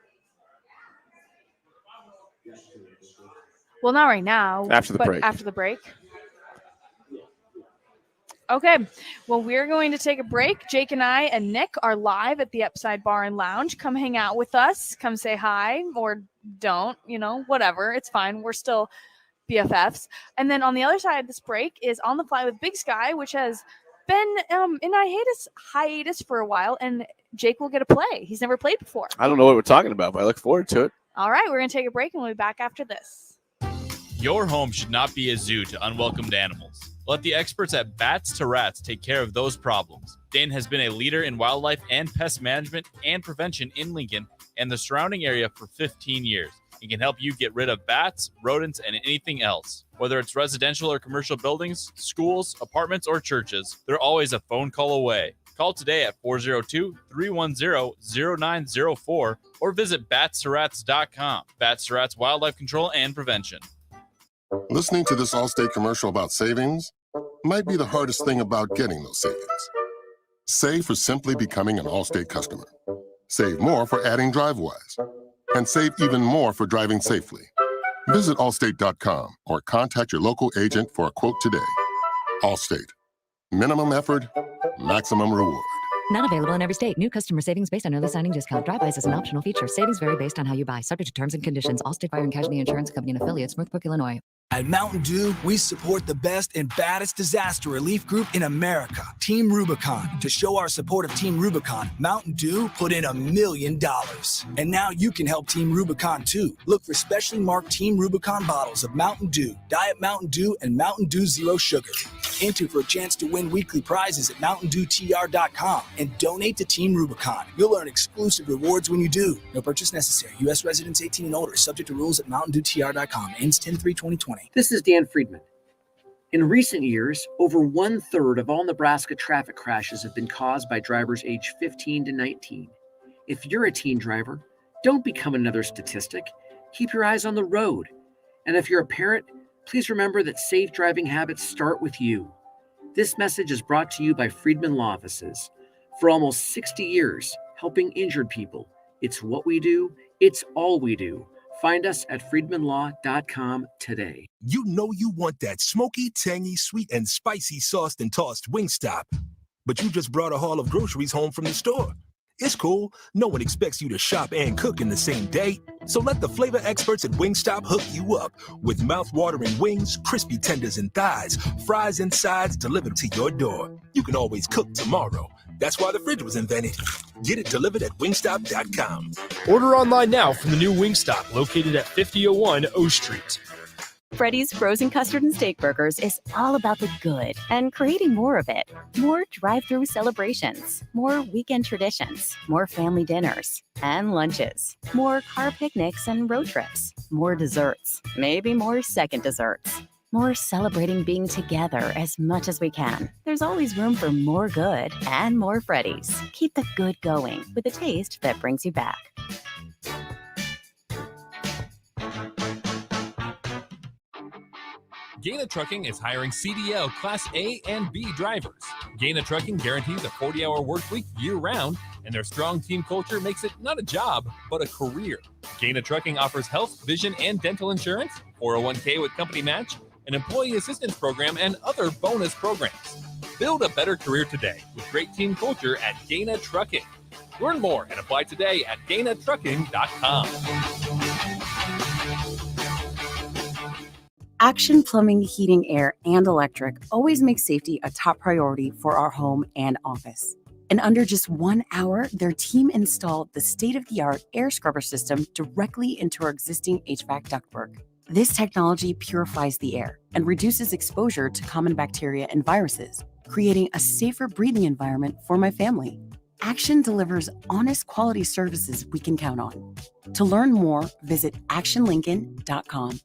Well, not right now. After the break. After the break. Okay. Well, we're going to take a break. Jake and I and Nick are live at the Upside Bar and Lounge. Come hang out with us. Come say hi or don't, whatever. It's fine. We're still BFFs. And then on the other side of this break is On the Fly with Big Sky, which has been in hiatus for a while, and Jake will get a play. He's never played before. I don't know what we're talking about, but I look forward to it. All right, we're going to take a break, and we'll be back after this. Your home should not be a zoo to unwelcomed animals. Let the experts at Bats to Rats take care of those problems. Dane has been a leader in wildlife and pest management and prevention in Lincoln and the surrounding area for 15 years. He can help you get rid of bats, rodents, and anything else. Whether it's residential or commercial buildings, schools, apartments, or churches, they're always a phone call away. Call today at 402-310-0904 or visit batsterats.com. Bats to Rats Wildlife Control and Prevention. Listening to this Allstate commercial about savings might be the hardest thing about getting those savings. Save for simply becoming an Allstate customer. Save more for adding DriveWise. And save even more for driving safely. Visit Allstate.com or contact your local agent for a quote today. Allstate. Minimum effort, maximum reward. Not available in every state. New customer savings based on early signing discount. Drive-bys is an optional feature. Savings vary based on how you buy. Subject to terms and conditions. Allstate Fire and Casualty Insurance Company and affiliates, Northbrook, Illinois. At Mountain Dew, we support the best and baddest disaster relief group in America, Team Rubicon. To show our support of Team Rubicon, Mountain Dew put in $1 million. And now you can help Team Rubicon too. Look for specially marked Team Rubicon bottles of Mountain Dew, Diet Mountain Dew, and Mountain Dew Zero Sugar. Enter for a chance to win weekly prizes at MountainDewTR.com and donate to Team Rubicon. You'll earn exclusive rewards when you do. No purchase necessary. U.S. residents 18 and older. Subject to rules at MountainDewTR.com. Ends 10/3/2020. This is Dan Friedman. In recent years, over 1/3 of all Nebraska traffic crashes have been caused by drivers aged 15 to 19. If you're a teen driver, don't become another statistic. Keep your eyes on the road. And if you're a parent, please remember that safe driving habits start with you. This message is brought to you by Friedman Law Offices. For almost 60 years, helping injured people. It's what we do. It's all we do. Find us at friedmanlaw.com today. You know you want that smoky, tangy, sweet, and spicy sauced and tossed Wingstop. But you just brought a haul of groceries home from the store. It's cool. No one expects you to shop and cook in the same day. So let the flavor experts at Wingstop hook you up with mouth-watering wings, crispy tenders and thighs, fries and sides delivered to your door. You can always cook tomorrow. That's why the fridge was invented. Get it delivered at wingstop.com. Order online now from the new Wingstop located at 5001 O Street. Freddy's Frozen Custard and Steak Burgers is all about the good and creating more of it. More drive-through celebrations, more weekend traditions, more family dinners and lunches, more car picnics and road trips, more desserts, maybe more second desserts, more celebrating being together as much as we can. There's always room for more good and more Freddy's. Keep the good going with a taste that brings you back. Gaina Trucking is hiring CDL Class A and B drivers. Gaina Trucking guarantees a 40-hour work week year-round, and their strong team culture makes it not a job, but a career. Gaina Trucking offers health, vision, and dental insurance, 401k with company match, an employee assistance program, and other bonus programs. Build a better career today with great team culture at Gaina Trucking. Learn more and apply today at GainaTrucking.com. Action Plumbing, Heating, Air, and Electric always makes safety a top priority for our home and office. In under just 1 hour, their team installed the state-of-the-art air scrubber system directly into our existing HVAC ductwork. This technology purifies the air and reduces exposure to common bacteria and viruses. creating a safer breathing environment for my family. Action delivers honest quality services we can count on. To learn more, visit actionlincoln.com.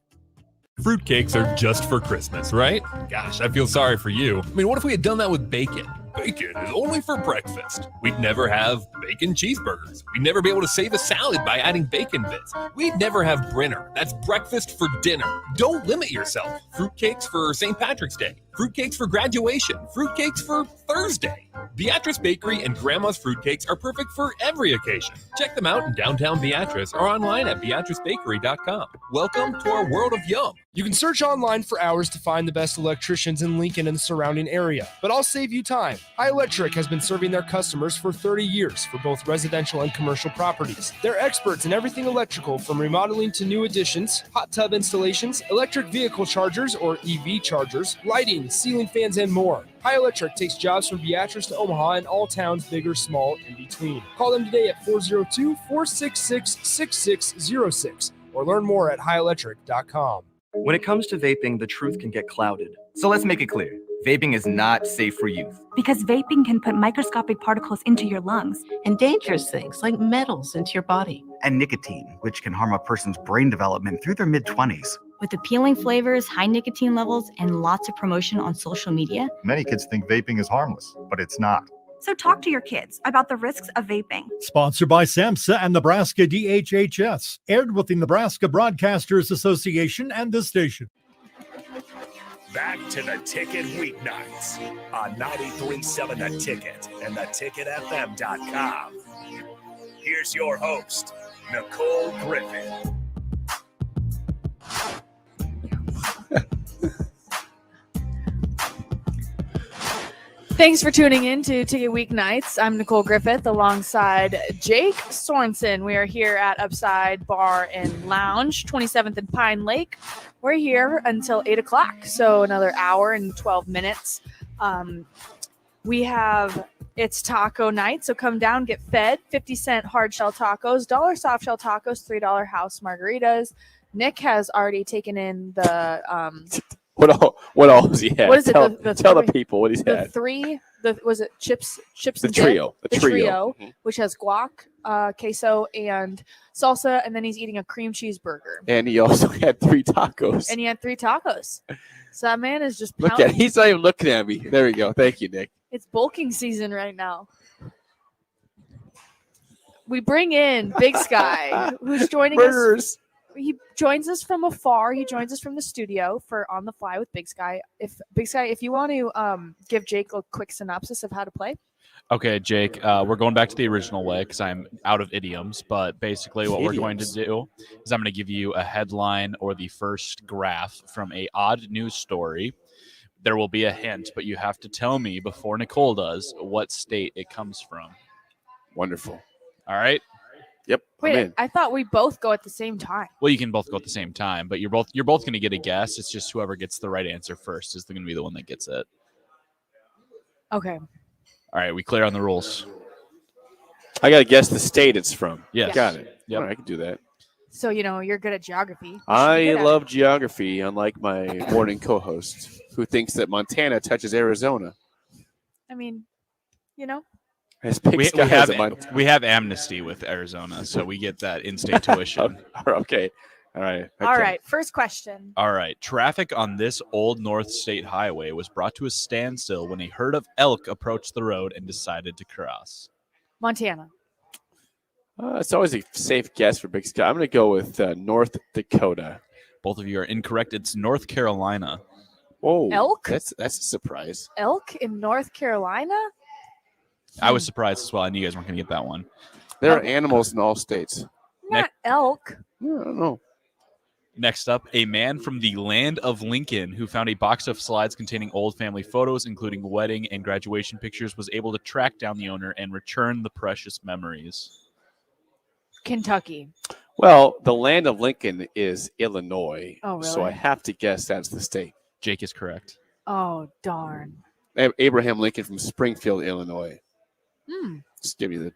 Fruitcakes are just for Christmas, right? Gosh, I feel sorry for you. I mean, what if we had done that with bacon? Bacon is only for breakfast. We'd never have bacon cheeseburgers. We'd never be able to save a salad by adding bacon bits. We'd never have Brinner. That's breakfast for dinner. Don't limit yourself. Fruitcakes for St. Patrick's Day. Fruitcakes for graduation. Fruitcakes for Thursday. Beatrice Bakery and Grandma's Fruitcakes are perfect for every occasion. Check them out in downtown Beatrice or online at beatricebakery.com. Welcome to our world of yum. You can search online for hours to find the best electricians in Lincoln and the surrounding area, but I'll save you time. High Electric has been serving their customers for 30 years for both residential and commercial properties. They're experts in everything electrical, from remodeling to new additions, hot tub installations, electric vehicle chargers or EV chargers, lighting, ceiling fans, and more. High Electric takes jobs from Beatrice to Omaha and all towns, big or small, in between. Call them today at 402-466-6606 or learn more at highelectric.com. When it comes to vaping, the truth can get clouded. So let's make it clear. Vaping is not safe for youth. Because vaping can put microscopic particles into your lungs and dangerous things like metals into your body. And nicotine, which can harm a person's brain development through their mid-20s. With appealing flavors, high nicotine levels, and lots of promotion on social media, Many kids think vaping is harmless, but it's not. So talk to your kids about the risks of vaping. Sponsored by SAMHSA and Nebraska DHHS. Aired with the Nebraska Broadcasters Association and this station. Back to the Ticket Weeknights on 93.7 The Ticket and theticketfm.com. Here's your host, Nicole Griffith. Thanks for tuning in to Ticket Weeknights. I'm Nicole Griffith alongside Jake Sorensen. We are here at Upside Bar and Lounge, 27th and Pine Lake. We're here until 8 o'clock, so another hour and 12 minutes. It's taco night, so come down, get fed. 50-cent hard shell tacos, $1 soft shell tacos, $3 house margaritas. Nick has already taken in the What all has he had? What is it? Tell the three- people what he's the had. three. Was it chips The and trio. dip? The trio. Mhm. Which has guac, queso, and salsa, and then he's eating a cream cheeseburger. And he also had 3 tacos. And he had 3 tacos. So that man is just Look pounding. at he's not even looking at me. There we go. Thank you, Nick. It's bulking season right now. We bring in Big Sky, who's joining us. He joins us from afar. He joins us from the studio for On the Fly with Big Sky. If you want to give Jake a quick synopsis of how to play. Okay, Jake, we're going back to the original way because I'm out of idioms. But basically what we're going to do is I'm going to give you a headline or the first graph from a odd news story. There will be a hint, but you have to tell me before Nicole does what state it comes from. Wonderful. All right? Yep. Wait, I thought we both go at the same time. Well, you can both go at the same time, but you're both going to get a guess. It's just whoever gets the right answer first is going to be the one that gets it. Okay. All right, we clear on the rules. I got to guess the state it's from. Yes. Got it. Yep. All right, I can do that. So, you're good at geography. You should be I good at love geography, unlike my morning co-host, who thinks that Montana touches Arizona. it. I mean, As Big We Sky has have, a we have amnesty with Arizona, so we get that in-state tuition. Okay. All right. All right. First question. All right. Traffic on this old North State Highway was brought to a standstill when a herd of elk approached the road and decided to cross. Montana. It's always a safe guess for Big Sky. I'm going to go with North Dakota. Both of you are incorrect. It's North Carolina. Whoa. Elk? That's a surprise. Elk in North Carolina? I was surprised as well. I knew you guys weren't going to get that one. There are animals in all states. Not elk. I don't know. Next up, a man from the land of Lincoln who found a box of slides containing old family photos, including wedding and graduation pictures, was able to track down the owner and return the precious memories. Kentucky. Well, the land of Lincoln is Illinois. Oh, really? So I have to guess that's the state. Jake is correct. Oh, darn. Abraham Lincoln from Springfield, Illinois. Hmm. Just give you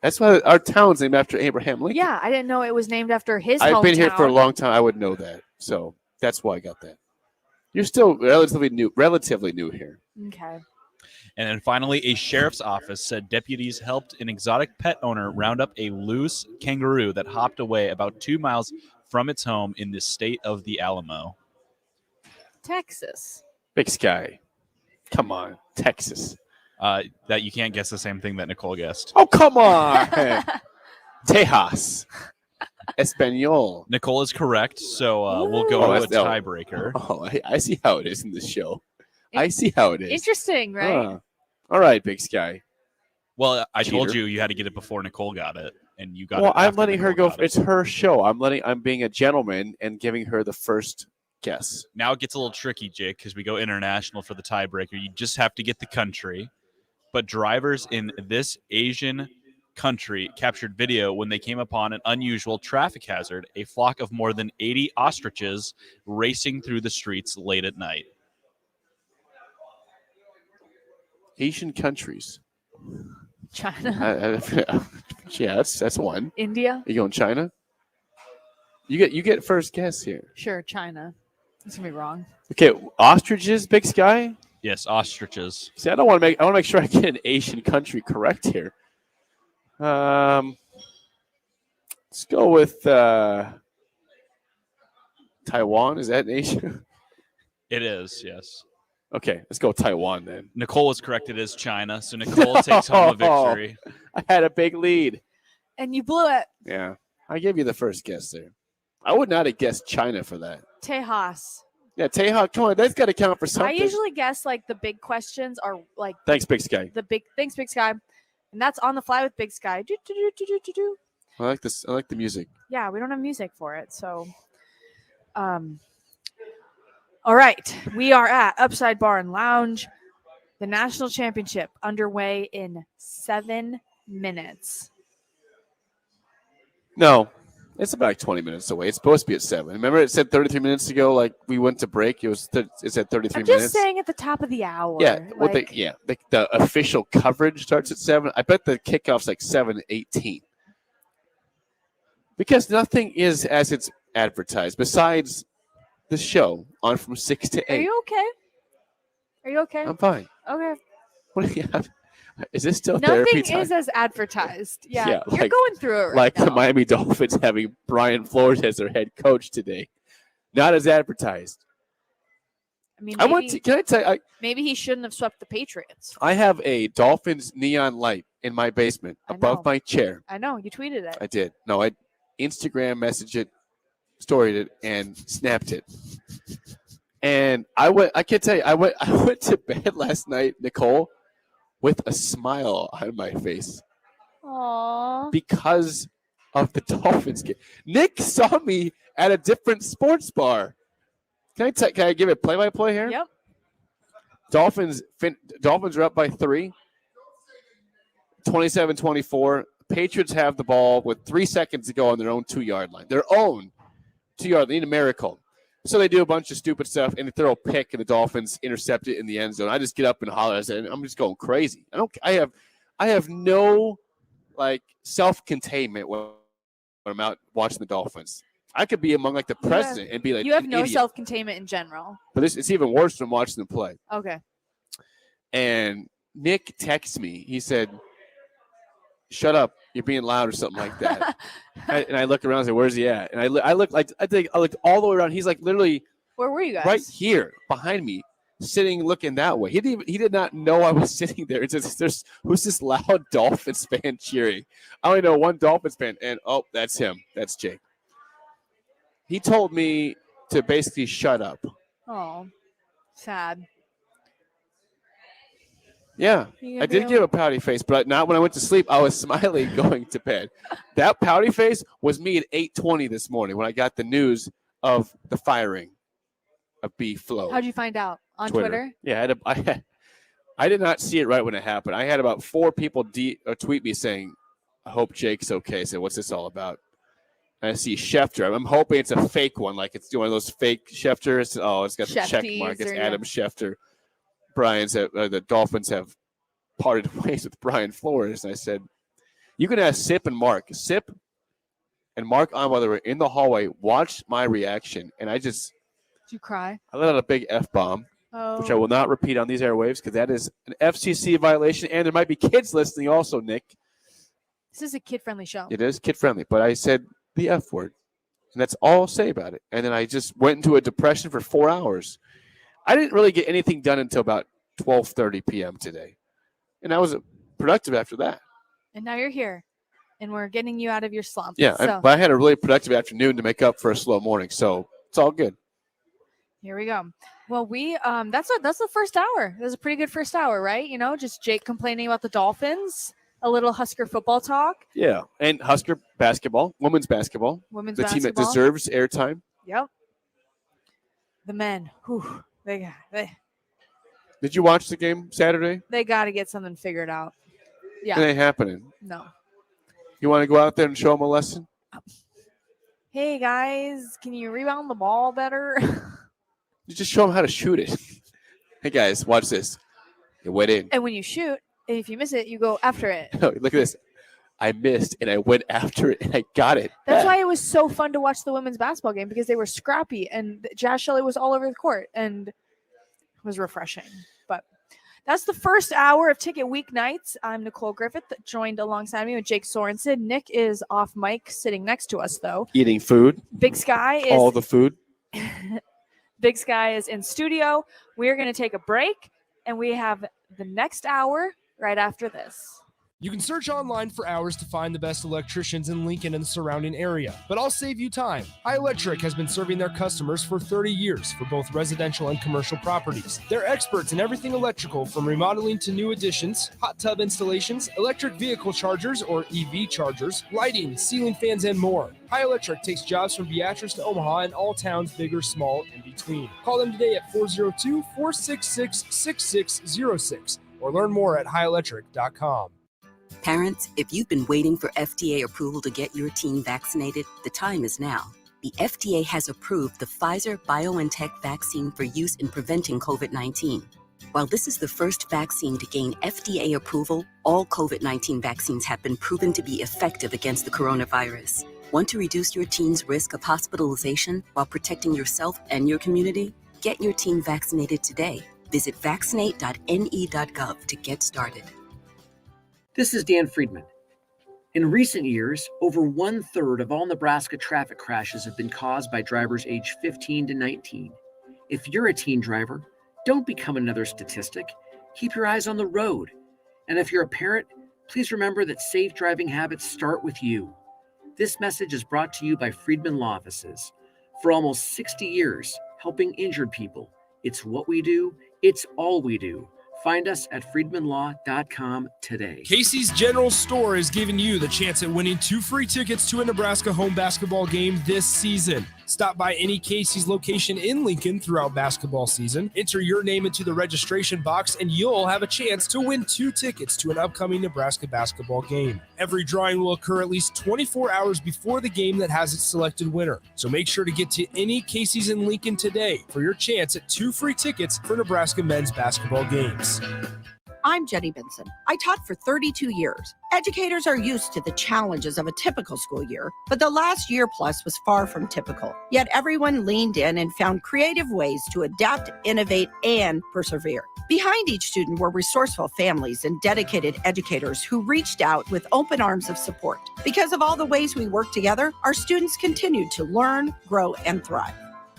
that's why our town's named after Abraham Lincoln. Yeah, I didn't know it was named after his I've been here hometown. for a long time. I would know that. So that's why I got that. You're still relatively new here. Okay. And then finally, a sheriff's office said deputies helped an exotic pet owner round up a loose kangaroo that hopped away about 2 miles from its home in the state of the Alamo. Texas. Big Sky. Come on, Texas. That you can't guess the same thing that Nicole guessed. Oh, come on. Tejas. Espanol. Nicole is correct, so we'll go to a tiebreaker. Oh, I see how it is in this show. I see how it is. Interesting, right? All right, Big Sky. Well, I told Cheater. you had to get it before Nicole got it, and you got it. Well, I'm after letting her Nicole go. got it. It's her show. I'm being a gentleman and giving her the first guess. Now it gets a little tricky, Jake, because we go international for the tiebreaker. You just have to get the country. But drivers in this Asian country captured video when they came upon an unusual traffic hazard, a flock of more than 80 ostriches racing through the streets late at night. Asian countries. China. Yeah, that's one. India. You going China? You get first guess here. Sure, China. That's gonna be wrong. Okay, ostriches, Big Sky. Yes, ostriches. See, I want to make sure I get an Asian country correct here. Let's go with Taiwan. Is that an Asia? It is, yes. Okay, let's go Taiwan then. Nicole is correct. It is China. So Nicole takes home a victory. I had a big lead. And you blew it. Yeah, I gave you the first guess there. I would not have guessed China for that. Tejas. Yeah, Tejas, come on, that's got to count for I something. usually guess like the big questions are like Thanks, Big Sky. Thanks, Big Sky. And that's On the Fly with Big Sky. Do, do, do, do, do, do, do. I like this. I like the music. Yeah, we don't have music for it. So all right. We are at Upside Bar and Lounge. The national championship underway in 7 minutes. No, it's about 20 minutes away. It's supposed to be at 7. Remember, it said 33 minutes ago. Like we went to break. It said 33 I'm just minutes. saying at the top of the hour. Yeah, like, the official coverage starts at 7. I bet the kickoff's like 7:18. Because nothing is as it's advertised besides the show on from 6 to 8. Are you okay? Are you okay? I'm fine. Okay. What do you have? Is this still therapy Nothing time? is as advertised. Yeah, Yeah, you're like- going through it right Like now. the Miami Dolphins having Brian Flores as their head coach today. Not as advertised. I mean, I want to. Can I tell you? maybe he shouldn't have swept the Patriots. I have a Dolphins neon light in my basement above my chair. I know you tweeted it. I did. No, I Instagram messaged it, storied it, and snapped it. And I can't tell you, I went to bed last night, Nicole, with a smile on my face Aww. because of the Dolphins game. Nick saw me at a different sports bar. Can I give it play-by-play here? Yep. Dolphins are up by 3. 27-24. Patriots have the ball with 3 seconds to go on their own 2-yard line. Their own 2-yard line. They need a miracle. So they do a bunch of stupid stuff, and they throw a pick, and the Dolphins intercept it in the end zone. I just get up and holler. I said, I'm just going crazy. I have no like self-containment when I'm out watching the Dolphins. I could be among like the president and be like, you have an no idiot. self-containment in general. But it's even worse when I'm watching them play. Okay. And Nick texts me. He said, "Shut up! You're being loud," or something like that. And I look around and say, "Where's he at?" And I look like I looked all the way around. He's like literally Where were you guys? right here behind me, sitting looking that way. He did not know I was sitting there. It's just who's this loud Dolphins fan cheering? I only know one Dolphins fan, and that's him. That's Jake. He told me to basically shut up. Oh, sad. Yeah, You I gonna did be give a pouty face, but not when I went to sleep. I was smiling going to bed. That pouty face was me at 8:20 this morning when I got the news of the firing of B. Flo. How'd you find out? On Twitter? Yeah, I did not see it right when it happened. I had about 4 people tweet me saying, "I hope Jake's okay." I said, "What's this all about?" And I see Schefter. I'm hoping it's a fake one, like it's one of those fake Schefters. Oh, it's got the check mark. It's Adam Schefter. The Dolphins have parted ways with Brian Flores. And I said, you can ask Sip and Mark. Sip and Mark Onweiler were in the hallway, watched my reaction, and Did you cry? I let out a big F-bomb. which I will not repeat on these airwaves because that is an FCC violation, and there might be kids listening also, Nick. This is a kid-friendly show. It is kid-friendly, but I said the F word, and that's all I'll say about it. And then I just went into a depression for 4 hours. I didn't really get anything done until about 12:30 p.m. today, and I was productive after that. And now you're here, and we're getting you out of your slump. Yeah, So but I had a really productive afternoon to make up for a slow morning, so it's all good. here we go. Well, that's the first hour. That's a pretty good first hour, right? Just Jake complaining about the Dolphins, a little Husker football talk. Yeah, and Husker basketball, women's basketball. Women's the team that basketball. deserves airtime. Yep. The men, they Did you watch the game Saturday? got to get something figured out. Yeah. It ain't happening. No. You want to go out there and show them a lesson? Hey guys, can you rebound the ball better? You just show them how to shoot it. Hey guys, watch this. It went in. And when you shoot, if you miss it, you go after it. Look at this. I missed and I went after it and I got it. That's why it was so fun to watch the women's basketball game, because they were scrappy and Jazz Shelley was all over the court and it was refreshing. But that's the first hour of Ticket Weeknights. I'm Nicole Griffith, joined alongside me with Jake Sorensen. Nick is off mic, sitting next to us though. Eating food. Big Sky is all the food. Big Sky is in studio. We're going to take a break, and we have the next hour right after this. You can search online for hours to find the best electricians in Lincoln and the surrounding area, but I'll save you time. High Electric has been serving their customers for 30 years for both residential and commercial properties. They're experts in everything electrical, from remodeling to new additions, hot tub installations, electric vehicle chargers or EV chargers, lighting, ceiling fans, and more. High Electric takes jobs from Beatrice to Omaha and all towns, big or small, in between. Call them today at 402-466-6606 or learn more at highelectric.com. Parents, if you've been waiting for FDA approval to get your teen vaccinated, the time is now. The FDA has approved the Pfizer-BioNTech vaccine for use in preventing COVID-19. While this is the first vaccine to gain FDA approval, all COVID-19 vaccines have been proven to be effective against the coronavirus. Want to reduce your teen's risk of hospitalization while protecting yourself and your community? Get your teen vaccinated today. Visit vaccinate.ne.gov to get started. This is Dan Friedman. In recent years, over 1/3 of all Nebraska traffic crashes have been caused by drivers aged 15 to 19. If you're a teen driver, don't become another statistic. Keep your eyes on the road. And if you're a parent, please remember that safe driving habits start with you. This message is brought to you by Friedman Law Offices. For almost 60 years, helping injured people. It's what we do. It's all we do. Find us at friedmanlaw.com today. Casey's General Store is giving you the chance at winning 2 free tickets to a Nebraska home basketball game this season. Stop by any Casey's location in Lincoln throughout basketball season, enter your name into the registration box, and you'll have a chance to win 2 tickets to an upcoming Nebraska basketball game. Every drawing will occur at least 24 hours before the game that has its selected winner. So make sure to get to any Casey's in Lincoln today for your chance at 2 free tickets for Nebraska men's basketball games. I'm Jenny Benson. I taught for 32 years. Educators are used to the challenges of a typical school year, but the last year plus was far from typical. Yet everyone leaned in and found creative ways to adapt, innovate, and persevere. Behind each student were resourceful families and dedicated educators who reached out with open arms of support. Because of all the ways we work together, our students continued to learn, grow, and thrive.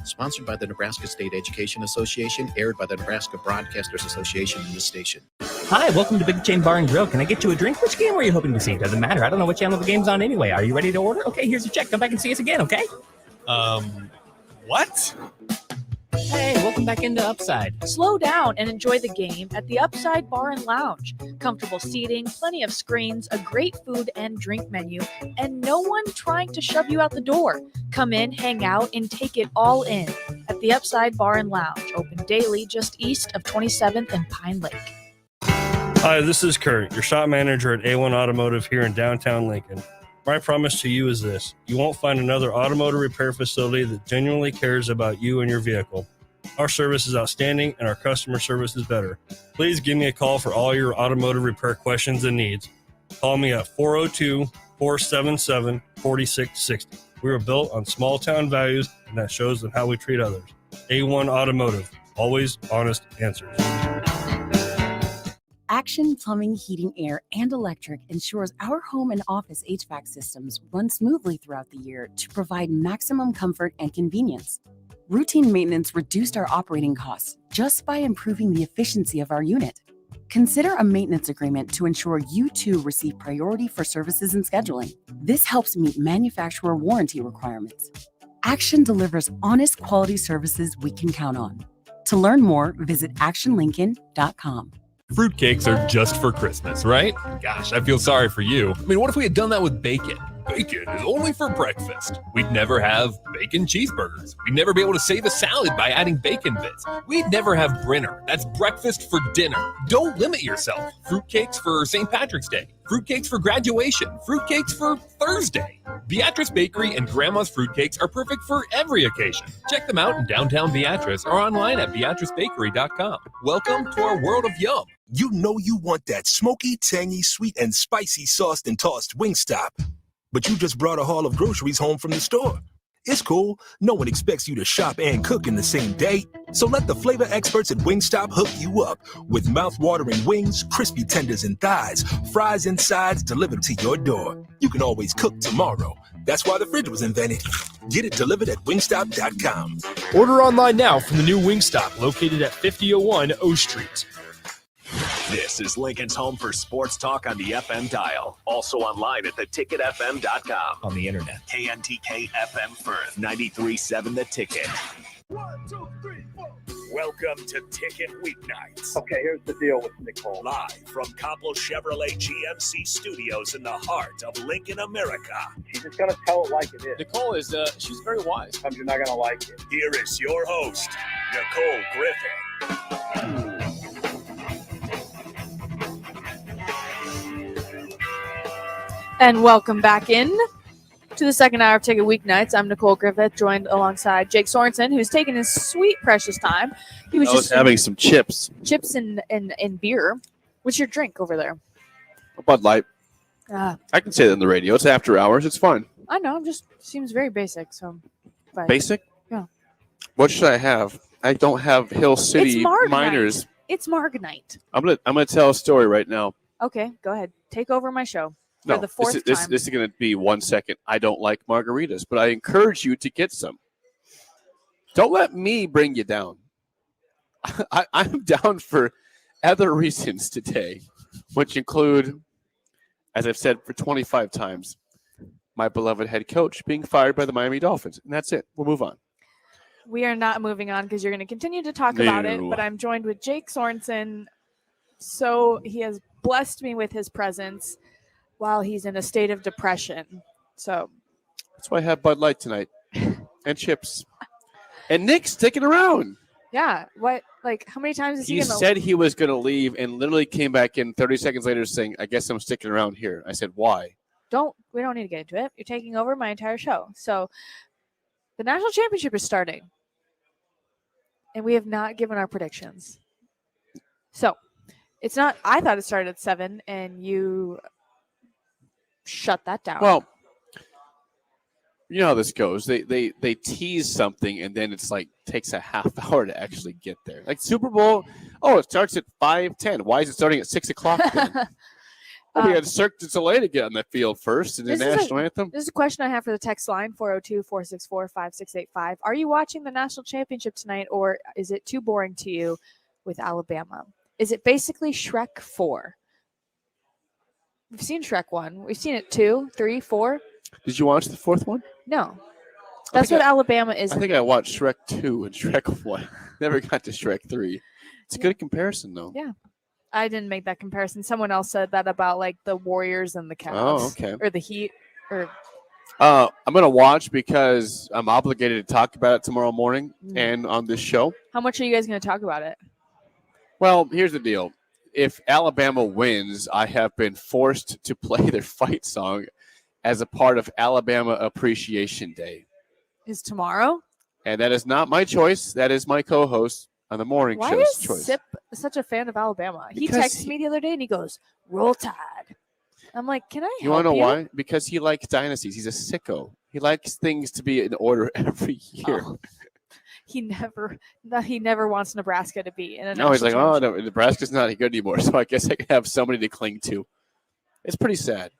Sponsored by the Nebraska State Education Association, aired by the Nebraska Broadcasters Association in this station. Hi, welcome to Big Chain Bar and Grill. Can I get you a drink? Which game were you hoping to see? Doesn't matter. I don't know what channel the game's on anyway. Are you ready to order? Okay, here's your check. Come back and see us again, okay? What? Hey, welcome back into Upside. Slow down and enjoy the game at the Upside Bar and Lounge. Comfortable seating, plenty of screens, a great food and drink menu, and no one trying to shove you out the door. Come in, hang out, and take it all in at the Upside Bar and Lounge, open daily just east of 27th and Pine Lake. Hi, this is Kurt, your shop manager at A1 Automotive here in downtown Lincoln. My promise to you is this: you won't find another automotive repair facility that genuinely cares about you and your vehicle. Our service is outstanding and our customer service is better. Please give me a call for all your automotive repair questions and needs. Call me at 402-477-4660. We were built on small town values, and that shows in how we treat others. A1 Automotive, Always honest answers. Action Plumbing, Heating, Air, and Electric ensures our home and office HVAC systems run smoothly throughout the year to provide maximum comfort and convenience. Routine maintenance reduced our operating costs just by improving the efficiency of our unit. Consider a maintenance agreement to ensure you too receive priority for services and scheduling. This helps meet manufacturer warranty requirements. Action delivers honest quality services we can count on. To learn more, visit actionlincoln.com. Fruitcakes are just for Christmas, right? Gosh, I feel sorry for you. I mean, what if we had done that with bacon? Bacon is only for breakfast. We'd never have bacon cheeseburgers. We'd never be able to save a salad by adding bacon bits. We'd never have Brinner. That's breakfast for dinner. Don't limit yourself. Fruitcakes for St. Patrick's Day. Fruitcakes for graduation. Fruitcakes for Thursday. Beatrice Bakery and Grandma's Fruitcakes are perfect for every occasion. Check them out in downtown Beatrice or online at beatricebakery.com. Welcome to our world of yum. You know you want that smoky, tangy, sweet, and spicy sauced and tossed Wingstop. But you just brought a haul of groceries home from the store. It's cool. No one expects you to shop and cook in the same day. So let the flavor experts at Wingstop hook you up with mouth-watering wings, crispy tenders and thighs, fries and sides delivered to your door. You can always cook tomorrow. That's why the fridge was invented. Get it delivered at wingstop.com. Order online now from the new Wingstop located at 5001 O Street. This is Lincoln's home for sports talk on the FM dial. Also online at theticketfm.com. On the internet. KNTK FM Firth, 93.7 The Ticket. 1, 2, 3, 4. Welcome to Ticket Weeknights. Okay, here's the deal with Nicole. Live from Copple Chevrolet GMC Studios in the heart of Lincoln, America. She's just going to tell it like it is. Nicole is, she's very wise. Sometimes you're not going to like it. Here is your host, Nicole Griffith. And welcome back in to the second hour of Ticket Weeknights. I'm Nicole Griffith, joined alongside Jake Sorensen, who's taking his sweet, precious time. He was just having some chips. Chips and beer. What's your drink over there? A Bud Light. I can say that on the radio. It's after hours. It's fun. I know. Just seems very basic. So basic? Yeah. What should I have? I don't have Hill City Miners. It's Marganite. I'm gonna tell a story right now. Okay, go ahead. Take over my show. No, for the fourth time. This is going to be 1 second. I don't like margaritas, but I encourage you to get some. Don't let me bring you down. I'm down for other reasons today, which include, as I've said for 25 times, my beloved head coach being fired by the Miami Dolphins. And that's it. We'll move on. We are not moving on because you're going to continue to talk about it, but I'm joined with Jake Sorensen. So he has blessed me with his presence while he's in a state of depression. So that's why I have Bud Light tonight and chips. And Nick's sticking around. Yeah. What? Like, how many times is he He going to said he was going to leave and literally came back in 30 seconds later saying, I guess I'm sticking around here. I said, why? We don't need to get into it. You're taking over my entire show. So the national championship is starting. And we have not given our predictions. So it's not, I thought it started at 7 and you shut that down. Well, you know how this goes. They tease something and then it's like takes a half hour to actually get there. Like Super Bowl, it starts at 5:10. Why is it starting at 6 o'clock then? We had Cirque du Soleil to get on the field first in the national anthem. This is a question I have for the text line, 402-464-5685. Are you watching the national championship tonight, or is it too boring to you with Alabama? Is it basically Shrek 4? We've seen Shrek 1. We've seen it 2, 3, 4. Did you watch the fourth one? No. That's what Alabama is. I think I watched Shrek 2 and Shrek 1. Never got to Shrek 3. It's a good comparison, though. Yeah. I didn't make that comparison. Someone else said that about like the Warriors and the Cavs. Oh, okay. Or the Heat. Or I'm going to watch because I'm obligated to talk about it tomorrow morning and on this show. How much are you guys going to talk about it? Well, here's the deal. If Alabama wins, I have been forced to play their fight song as a part of Alabama Appreciation Day. Is tomorrow? And that is not my choice. That is my co-host on the morning show's choice. Why is Sip such a fan of Alabama? He texted me the other day and he goes, Roll Tide. I'm like, can I help you? You want to know why? Because he likes dynasties. He's a sicko. He likes things to be in order every year. Oh. he never wants Nebraska to be in a No, he's like, national oh, championship. no, Nebraska's not good anymore, so I guess I can have somebody to cling to. It's pretty sad.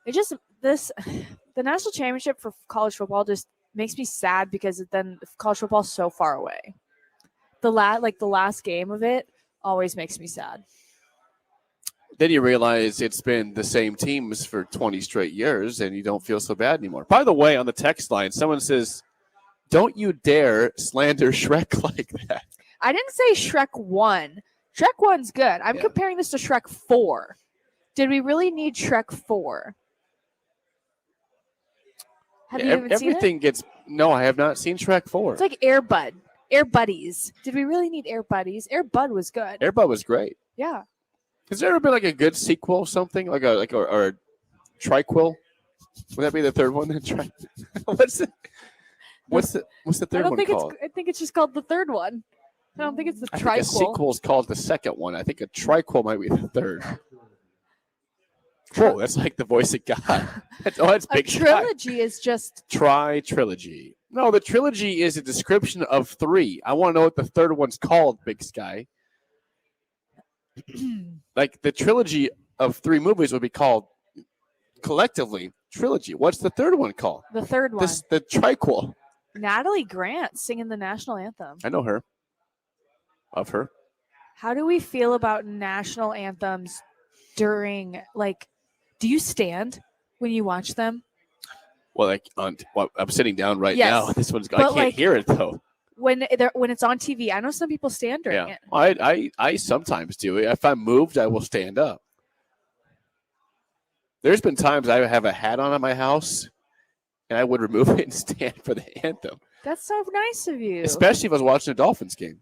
The national championship for college football just makes me sad because then college football is so far away. The last game of it always makes me sad. Then you realize it's been the same teams for 20 straight years, and you don't feel so bad anymore. By the way, on the text line, someone says, don't you dare slander Shrek like that. I didn't say Shrek 1. Shrek 1's good. I'm comparing this to Shrek 4. Did we really need Shrek 4? Have you even seen it? No, I have not seen Shrek 4. It's like Air Buddies. Did we really need Air Buddies? Air Bud was good. Air Bud was great. Yeah. Has there ever been like a good sequel or something? Like a triquel? Would that be the third one? What's the third one called? I think it's just called the third one. I don't think it's the I triquel. think a sequel is called the second one. I think a triquel might be the third. Whoa, that's like the voice of God. That's big. A trilogy is just trilogy. No, the trilogy is a description of 3. I want to know what the third one's called, Big Sky. Like the trilogy of 3 movies would be called collectively trilogy. What's the third one called? The third one. The triquel. Natalie Grant singing the national anthem. I know her. Of her. How do we feel about national anthems during, do you stand when you watch them? Well, I'm sitting down right now. This one's I can't hear it though. When it's on TV, I know some people stand during it. I sometimes do. If I'm moved, I will stand up. There's been times I have a hat on at my house, and I would remove it and stand for the anthem. That's so nice of you. Especially if I was watching a Dolphins game.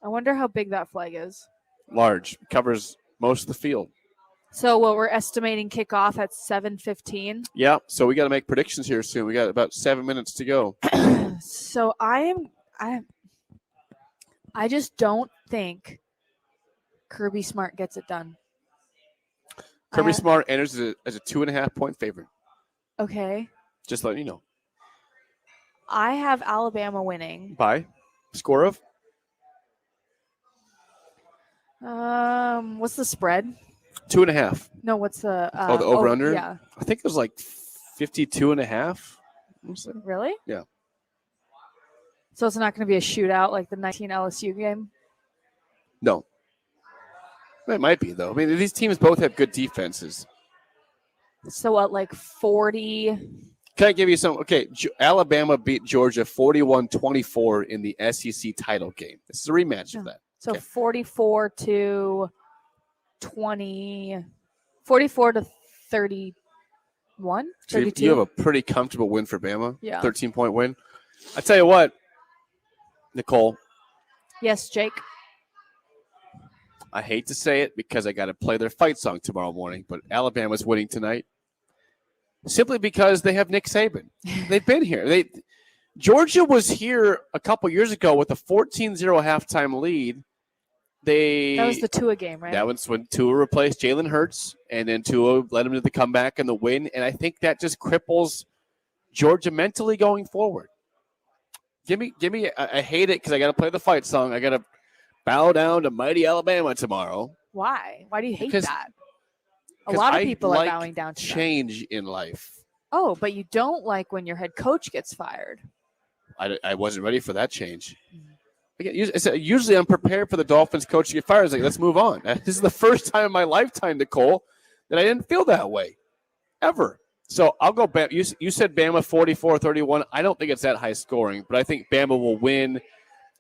I wonder how big that flag is. Large. Covers most of the field. So we're estimating kickoff at 7:15. Yeah. So we got to make predictions here soon. We got about 7 minutes to go. So I just don't think Kirby Smart gets it done. Kirby Smart enters as a 2.5-point favorite. Okay. Just letting you know. I have Alabama winning. By score of? What's the spread? 2.5. No, what's the the over-under? Yeah. I think it was like 52.5. Really? Yeah. So it's not going to be a shootout like the 19 LSU game? No. It might be, though. I mean, these teams both have good defenses. So what, like 40? Can I give you some? Okay, Alabama beat Georgia 41-24 in the SEC title game. This is a rematch of that. So 44 to 20, 44 to 31, 32. You have a pretty comfortable win for Bama. Yeah. 13-point win. I tell you what, Nicole. Yes, Jake. I hate to say it because I got to play their fight song tomorrow morning, but Alabama's winning tonight simply because they have Nick Saban. They've been here. Georgia was here a couple years ago with a 14-0 halftime lead. That was the Tua game, right? That was when Tua replaced Jalen Hurts, and then Tua led him to the comeback and the win. And I think that just cripples Georgia mentally going forward. Give me. I hate it because I got to play the fight song. I got to bow down to mighty Alabama tomorrow. Why? Why do you hate that? A 'Cause lot of I people like are bowing down to change in life. Oh, but you don't like when your head coach gets fired. I wasn't ready for that change. Usually I'm prepared for the Dolphins coach to get fired. It's like, let's move on. This is the first time in my lifetime, Nicole, that I didn't feel that way, ever. So I'll go back. You said Bama 44-31. I don't think it's that high scoring, but I think Bama will win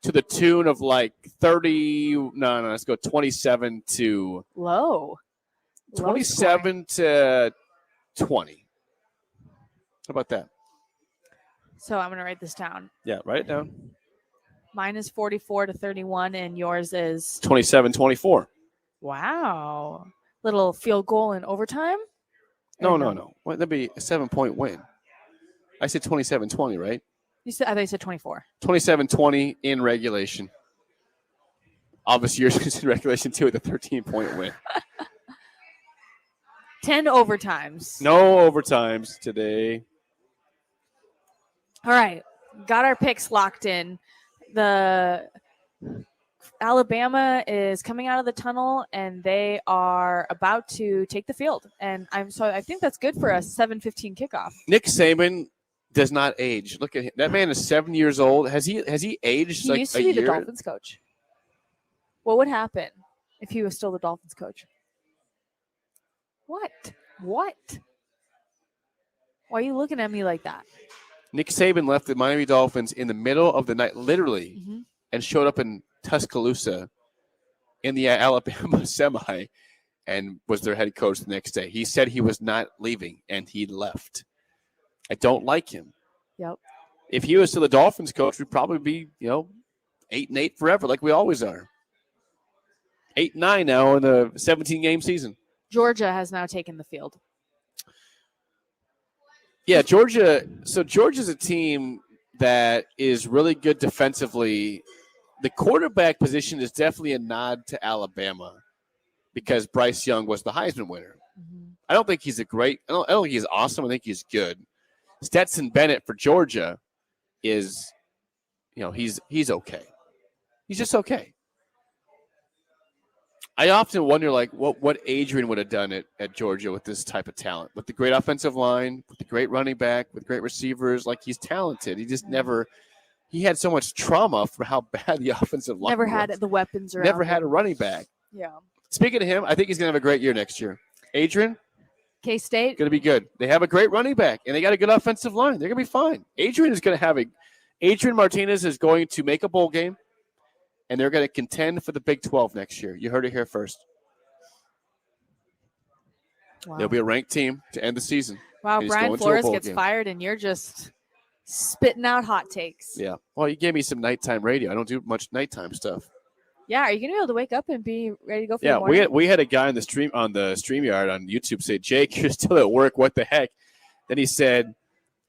to the tune of like 30. No, let's go 27 to low. 27 to 20. How about that? So I'm going to write this down. Yeah, write it down. Mine is 44 to 31, and yours is 27-24. Wow. Little field goal in overtime? No. Well, that'd be a 7-point win. I said 27-20, right? I thought you said 24. 27-20 in regulation. Obviously, yours is in regulation too with a 13-point win. 10 overtimes. No overtimes today. All right. Got our picks locked in. the Alabama is coming out of the tunnel and they are about to take the field. And I think that's good for a 7:15 kickoff. Nick Saban does not age. Look at him. That man is 7 years old. Has he aged He like used a to be the year? Dolphins coach. What would happen if he was still the Dolphins coach? What? Why are you looking at me like that? Nick Saban left the Miami Dolphins in the middle of the night, literally, and showed up in Tuscaloosa in the Alabama semi and was their head coach the next day. He said he was not leaving, and he left. I don't like him. Yep. If he was still the Dolphins coach, we'd probably be, 8-8 forever, like we always are. 8-9 now in the 17-game season. Georgia has now taken the field. Yeah, Georgia. So Georgia's a team that is really good defensively. The quarterback position is definitely a nod to Alabama because Bryce Young was the Heisman winner. I don't think he's I don't think he's awesome. I think he's good. Stetson Bennett for Georgia is, he's okay. He's just okay. I often wonder, what Adrian would have done at Georgia with this type of talent, with the great offensive line, with the great running back, with great receivers. He's talented. He just he had so much trauma for how bad the offensive line Never was. had the weapons around. Never had a running back. Yeah. Speaking of him, I think he's going to have a great year next year. Adrian, K-State. going to be good. They have a great running back, and they got a good offensive line. They're going to be fine. Adrian Martinez is going to make a bowl game. And they're going to contend for the Big 12 next year. You heard it here first. Wow. They'll be a ranked team to end the season. Wow, Brian Flores gets fired, and you're just spitting out hot takes. Yeah. Well, you gave me some nighttime radio. I don't do much nighttime stuff. Yeah, are you going to be able to wake up and be ready to go for the morning? Yeah, we had a guy on the StreamYard on YouTube say, Jake, you're still at work. What the heck? Then he said,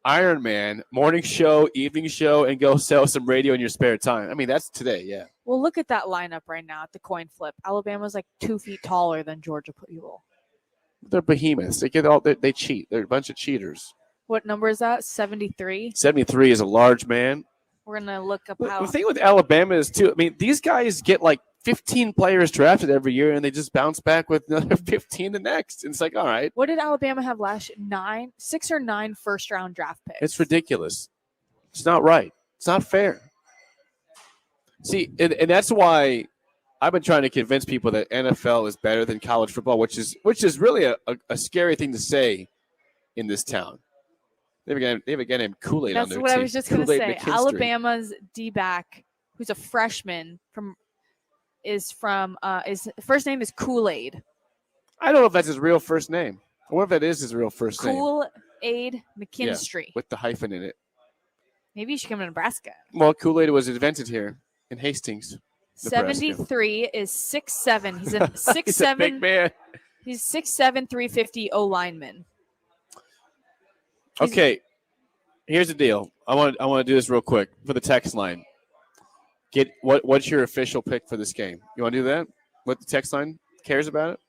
Iron Man, morning show, evening show, and go sell some radio in your spare time. I mean, that's today, yeah. Well, look at that lineup right now at the coin flip. Alabama's 2 feet taller than Georgia people. They're behemoths. They cheat. They're a bunch of cheaters. What number is that? 73? 73 is a large man. We're going to look up how. The thing with Alabama is, too, these guys get 15 players drafted every year, and they just bounce back with another 15 the next. And it's all right. What did Alabama have last year? 6 or 9 first-round draft picks. It's ridiculous. It's not right. It's not fair. See, and that's why I've been trying to convince people that NFL is better than college football, which is really a scary thing to say in this town. They have a guy named Kool-Aid on their team. That's what I was just going to say. McKinstry. Alabama's D-back, who's a freshman his first name is Kool-Aid. I don't know if that's his real first name. I wonder if that is his real first name. Kool-Aid McKinstry. Yeah, with the hyphen in it. Maybe you should come to Nebraska. Well, Kool-Aid was invented here in Hastings. Nebraska. 73 is 6'7". He's a 6'7". He's a big man. He's 6'7", 350 O-lineman. Okay, here's the deal. I want to do this real quick for the text line. What's your official pick for this game? You want to do that? What the text line cares about it?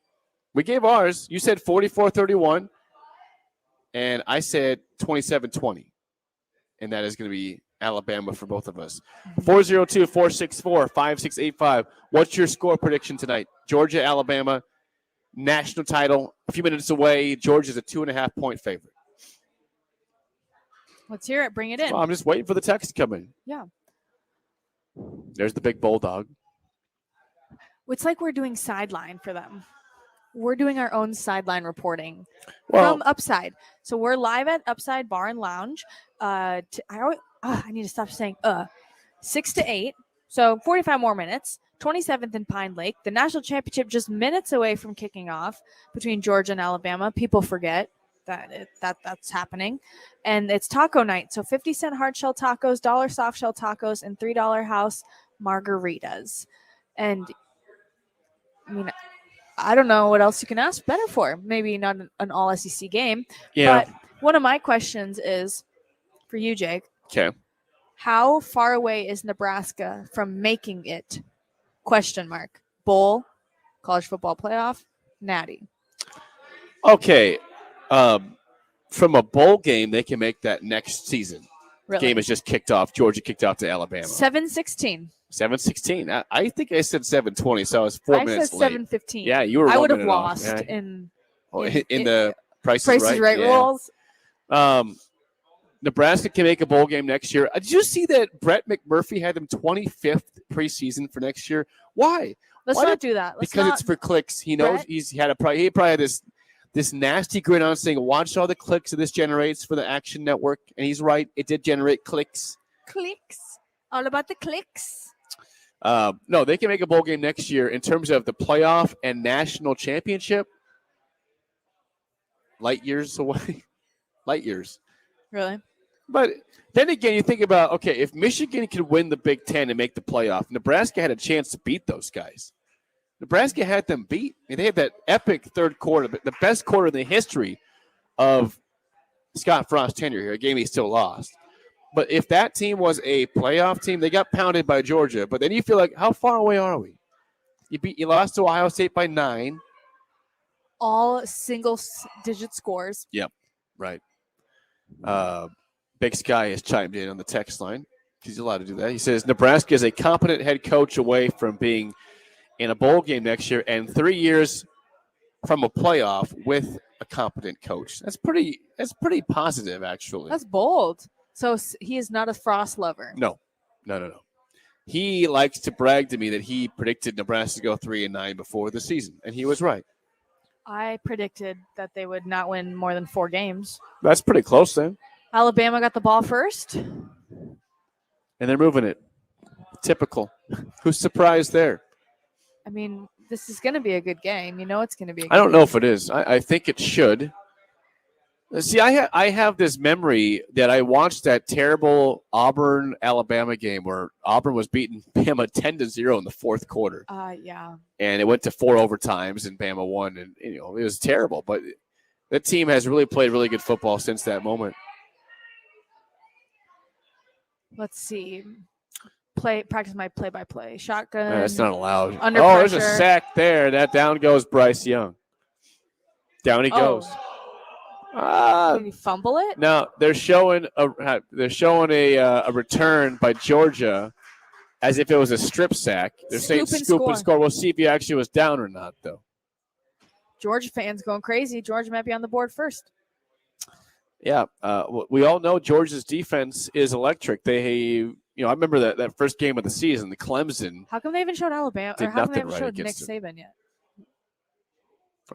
We gave ours. You said 44-31, and I said 27-20, and that is going to be Alabama for both of us. 402-464-5685. What's your score prediction tonight? Georgia, Alabama, national title. A few minutes away. Georgia's a 2.5-point favorite. Let's hear it. Bring it in. Well, I'm just waiting for the text to come in. Yeah. There's the big bulldog. It's like we're doing sideline for them. We're doing our own sideline reporting from Upside. So we're live at Upside Bar and Lounge. I need to stop saying 6 to 8. So 45 more minutes. 27th in Pine Lake. The national championship just minutes away from kicking off between Georgia and Alabama. People forget that's happening. And it's taco night. So 50-cent hard shell tacos, $1 soft shell tacos, and $3 house margaritas. And I don't know what else you can ask better for. Maybe not an all SEC game. Yeah. But one of my questions is for you, Jake. Okay. How far away is Nebraska from making it? ? Bowl, college football playoff, natty. Okay. From a bowl game, they can make that next season. Really? Game is just kicked off. Georgia kicked off to Alabama. 7:16. 7:16. I think I said 7:20, so I was 4 minutes late. I said 7:15. Yeah, you were. I would have off. lost Yeah. in the Price is Right yeah. rules. Nebraska can make a bowl game next year. Did you see that Brett McMurphy had them 25th preseason for next year? Why? Let's Why not do that. Because it's for clicks. He knows he probably had this nasty grin on saying, watch all the clicks that this generates for the Action Network. And he's right. It did generate clicks. Clicks. All about the clicks. No, they can make a bowl game next year. In terms of the playoff and national championship, light years away. Light years. Really? But then again, you think about, okay, if Michigan could win the Big Ten and make the playoff, Nebraska had a chance to beat those guys. Nebraska had them beat. I mean, they had that epic third quarter, the best quarter in the history of Scott Frost's tenure here, a game he still lost. But if that team was a playoff team, they got pounded by Georgia. But then you feel like, how far away are we? You lost to Ohio State by 9. All single-digit scores. Yep, right. Big Sky has chimed in on the text line. He's allowed to do that. He says, Nebraska is a competent head coach away from being in a bowl game next year and 3 years from a playoff with a competent coach. That's pretty positive, actually. That's bold. So he is not a Frost lover. No. He likes to brag to me that he predicted Nebraska to go 3-9 before the season, and he was right. I predicted that they would not win more than 4 games. That's pretty close then. Alabama got the ball first. And they're moving it. Typical. Who's surprised there? I mean, this is going to be a good game. You know it's going to be a good I don't know game. if it is. I think it should. See, I have this memory that I watched that terrible Auburn-Alabama game where Auburn was beating Bama 10-0 in the fourth quarter. Yeah. And it went to 4 overtimes, and Bama won. And, it was terrible. But that team has really played really good football since that moment. Let's see. Practice my play-by-play. Shotgun. That's not allowed. Under pressure. There's a sack there. That down goes Bryce Young. Down he goes. Did he fumble it? No, they're showing a return by Georgia as if it was a strip sack. They're saying scoop and score. We'll see if he actually was down or not, though. Georgia fans going crazy. Georgia might be on the board first. Yeah, we all know Georgia's defense is electric. I remember that first game of the season, the Clemson. How come they haven't showed Alabama? Or how come they haven't showed Nick Saban yet?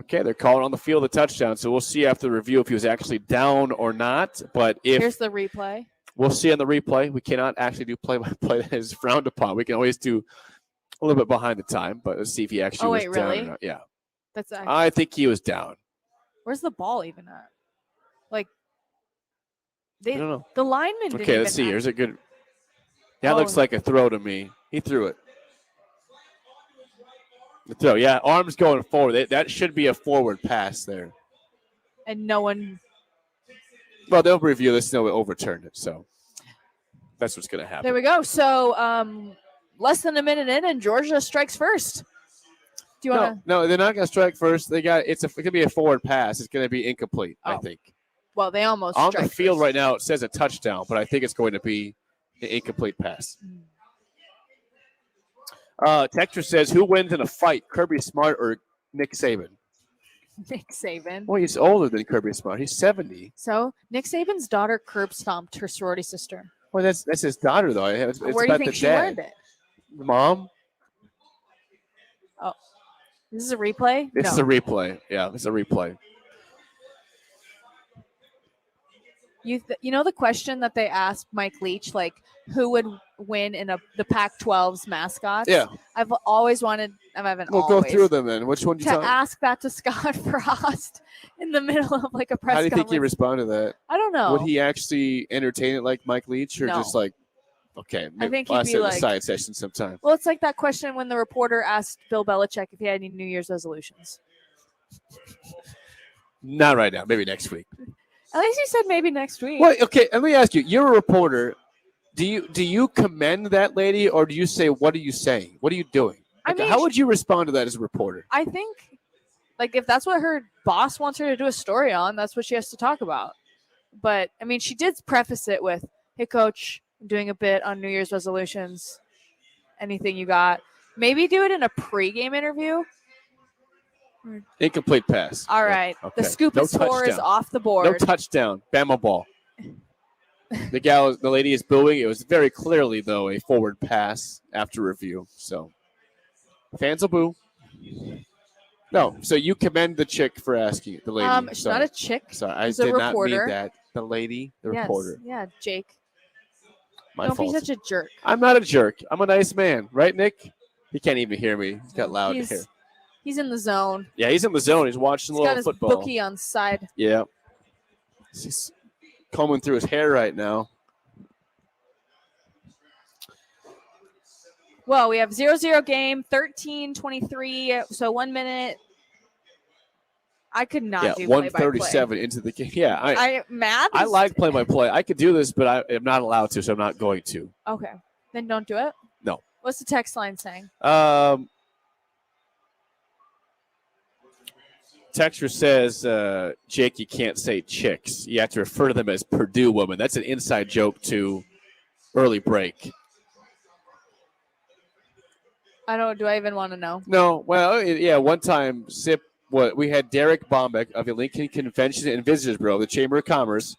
Okay, they're calling on the field a touchdown, so we'll see after the review if he was actually down or not. But here's the replay. We'll see on the replay. We cannot actually do play-by-play. That is frowned upon. We can always do a little bit behind the time, but let's see if he actually was down or not. Yeah. I think he was down. Where's the ball even at? Like, I don't know. The lineman didn't Okay, let's see. Here's a good. That looks like a throw to me. He threw it. The throw, yeah, arms going forward. That should be a forward pass there. And no one. Well, they'll review this and they'll overturn it. So that's what's going to happen. There we go. So less than a minute in, and Georgia strikes first. Do you want to? No, they're not going to strike first. It's going to be a forward pass. It's going to be incomplete, I think. Well, they almost on the field right now. It says a touchdown, but I think it's going to be an incomplete pass. Texter says, who wins in a fight, Kirby Smart or Nick Saban? Nick Saban. Well, he's older than Kirby Smart. He's 70. So Nick Saban's daughter curb stomped her sorority sister. Well, that's his daughter, though. It's Where do you think she learned it? Mom? Oh, this is a replay? It's a replay. Yeah, it's a replay. You know the question that they asked Mike Leach, like who would win in the Pac-12's mascots? Yeah. I've always wanted. Go through them then. Which one do you to ask that to Scott Frost in the middle of like a press conference. How do you think he responded to that? I don't know. Would he actually entertain it like Mike Leach, or just like, okay, maybe I think I'll he'd be a like side session sometime. Well, it's like that question when the reporter asked Bill Belichick if he had any New Year's resolutions. Not right now. Maybe next week. At least you said maybe next week. Well, okay. Let me ask you. You're a reporter. Do you commend that lady, or do you say, "What are you saying? What are you doing"? Like, how would you respond to that as a reporter? I think, like, if that's what her boss wants her to do a story on, that's what she has to talk about. But I mean, she did preface it with, hey, coach, I'm doing a bit on New Year's resolutions. Anything you got? Maybe do it in a pregame interview. Incomplete pass. All right. Okay. The scoop and score is touchdown. off the board. No touchdown. Bama ball. The lady is booing. It was very clearly, though, a forward pass after review. So fans will boo. No, so you commend the chick for asking the lady. She's not a chick. Sorry, I She's did a not mean reporter. that. The lady, the Yes. reporter. Yeah, Jake. My Don't fault. be such a jerk. I'm not a jerk. I'm a nice man, right, Nick? He can't even hear me. He's got loud hair. He's in the zone. Yeah, he's in the zone. He's watching He's a got little his football. bookie on side. Yeah. He's combing through his hair right now. Well, we have 0-0 game, 13-23, so 1 minute. I could not do play-by-play. 1:37 into the game. Yeah, math. I like play-by-play. I could do this, but I am not allowed to, so I'm not going to. Okay, then don't do it. No. What's the text line saying? Texture says, Jake, you can't say chicks. You have to refer to them as Purdue women. That's an inside joke to early break. Do I even want to know? No. Well, yeah, one time, we had Derek Bombeck of the Lincoln Convention and Visitors Bureau, the Chamber of Commerce,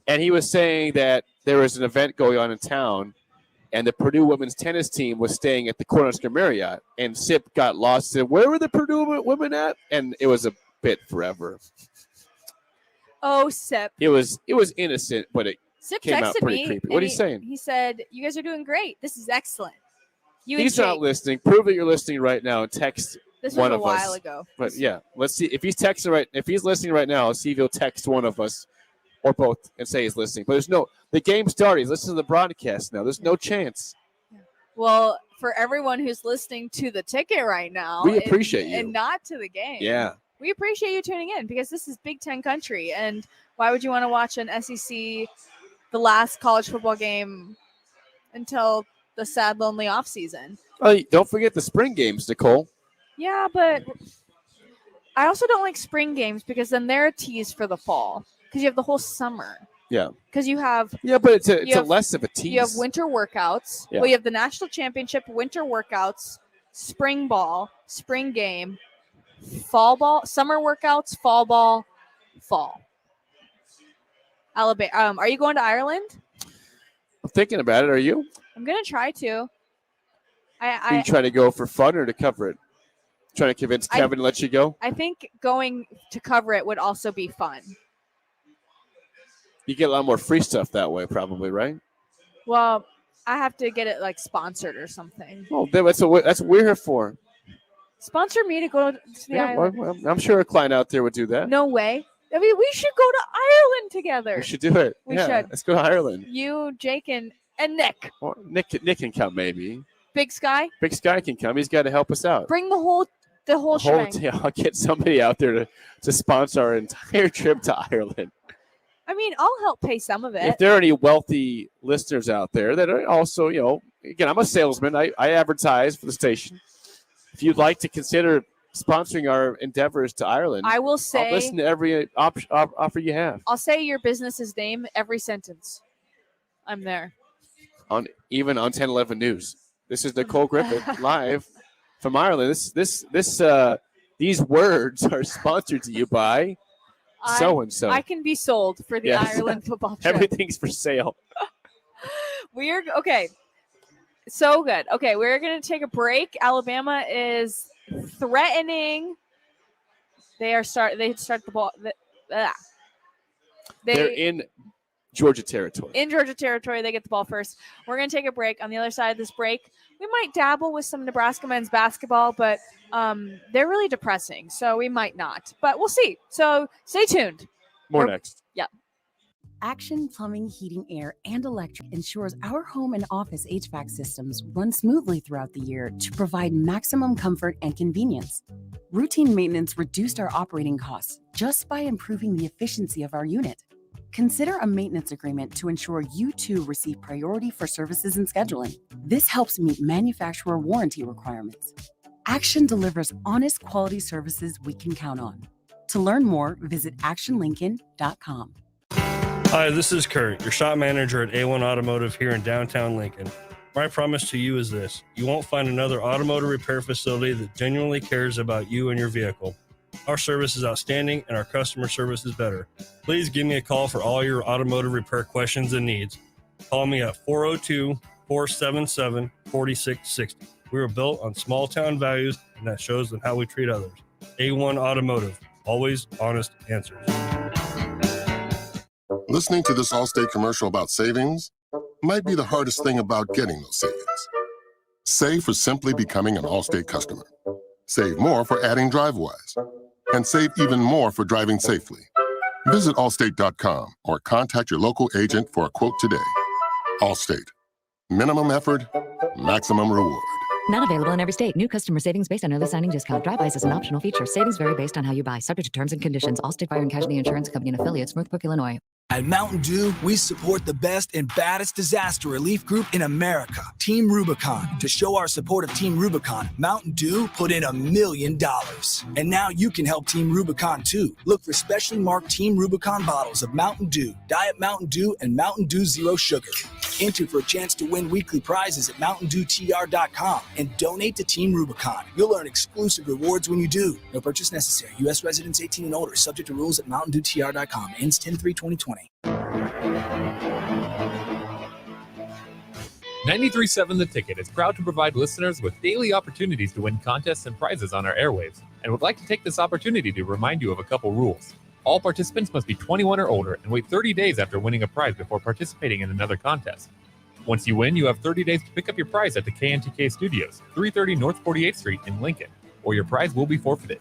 and he was saying that there was an event going on in town, and the Purdue women's tennis team was staying at the Cornerstone Marriott, and Sip got lost. Said, where were the Purdue women at? And it was a bit forever. Oh, Sip. It was innocent, but it Sip came out texted pretty me. creepy. and What are you saying? He said, "You guys are doing great. This is excellent." He's not listening. Prove that you're listening right now and text This one was a of while us. ago. But yeah, let's see if he's texting right. If he's listening right now, I'll see if he'll text one of us or both and say he's listening. But the game started. He's listening to the broadcast now. There's no chance. Well, for everyone who's listening to the ticket right now, We appreciate you. and not to the game. Yeah. We appreciate you tuning in because this is Big Ten country. And why would you want to watch an SEC, the last college football game until the sad, lonely offseason? Oh, don't forget the spring games, Nicole. Yeah, but I also don't like spring games because then they're a tease for the fall because you have the whole summer. Yeah. Because you have but it's a less of a tease. You have winter workouts. Yeah. Well, you have the national championship, winter workouts, spring ball, spring game, fall ball, summer workouts, fall ball, fall. Alabama. Are you going to Ireland? I'm thinking about it. Are you? I'm gonna try to. Are you trying to go for fun or to cover it? Trying to convince Kevin to let you go? I think going to cover it would also be fun. You get a lot more free stuff that way, probably, right? Well, I have to get it like sponsored or something. Oh, that's what we're here for. Sponsor me to go to the island. Well, I'm sure a client out there would do that. No way. I mean, we should go to Ireland together. We should do it. We should. Let's go to Ireland. You, Jake, and Nick. Or Nick can come, maybe. Big Sky. Big Sky can come. He's got to help us out. Bring the whole shebang. Yeah, I'll get somebody out there to sponsor our entire trip to Ireland. I mean, I'll help pay some of it. If there are any wealthy listeners out there that are also, again, I'm a salesman. I advertise for the station. If you'd like to consider sponsoring our endeavors to Ireland, I will say, I'll listen to every offer you have. I'll say your business's name every sentence. I'm there. Even on 1011 News. This is Nicole Griffith live from Ireland. These words are sponsored to you by so and so. I can be sold for the Ireland football trip. Everything's for sale. We're okay. So good. Okay, we're gonna take a break. Alabama is threatening. They start the ball. They're in Georgia territory. In Georgia territory, they get the ball first. We're going to take a break. On the other side of this break, we might dabble with some Nebraska men's basketball, but they're really depressing, so we might not. But we'll see. So stay tuned. More next. Yeah. Action Plumbing, Heating, Air, and Electric ensures our home and office HVAC systems run smoothly throughout the year to provide maximum comfort and convenience. Routine maintenance reduced our operating costs just by improving the efficiency of our unit. Consider a maintenance agreement to ensure you too receive priority for services and scheduling. This helps meet manufacturer warranty requirements. Action delivers honest quality services we can count on. To learn more, visit actionlincoln.com. Hi, this is Kurt, your shop manager at A1 Automotive here in downtown Lincoln. My promise to you is this: you won't find another automotive repair facility that genuinely cares about you and your vehicle. Our service is outstanding and our customer service is better. Please give me a call for all your automotive repair questions and needs. Call me at 402-477-4660. We were built on small town values, and that shows in how we treat others. A1 Automotive, always honest answers. Listening to this Allstate commercial about savings might be the hardest thing about getting those savings. Save for simply becoming an Allstate customer. Save more for adding DriveWise. And save even more for driving safely. Visit allstate.com or contact your local agent for a quote today. Allstate. Minimum effort, maximum reward. Not available in every state. New customer savings based on early signing discount. DriveWise is an optional feature. Savings vary based on how you buy. Subject to terms and conditions. Allstate Fire and Casualty Insurance Company and affiliates, Northbrook, Illinois. At Mountain Dew, we support the best and baddest disaster relief group in America, Team Rubicon. To show our support of Team Rubicon, Mountain Dew put in $1 million. And now you can help Team Rubicon too. Look for specially marked Team Rubicon bottles of Mountain Dew, Diet Mountain Dew, and Mountain Dew Zero Sugar. Enter for a chance to win weekly prizes at MountainDewTR.com and donate to Team Rubicon. You'll earn exclusive rewards when you do. No purchase necessary. U.S. residents 18 and older. Subject to rules at MountainDewTR.com. Ends 10/3/2020. 93.7 The Ticket is proud to provide listeners with daily opportunities to win contests and prizes on our airwaves, and would like to take this opportunity to remind you of a couple rules. All participants must be 21 or older and wait 30 days after winning a prize before participating in another contest. Once you win, you have 30 days to pick up your prize at the KNTK Studios, 330 North 48th Street in Lincoln, or your prize will be forfeited.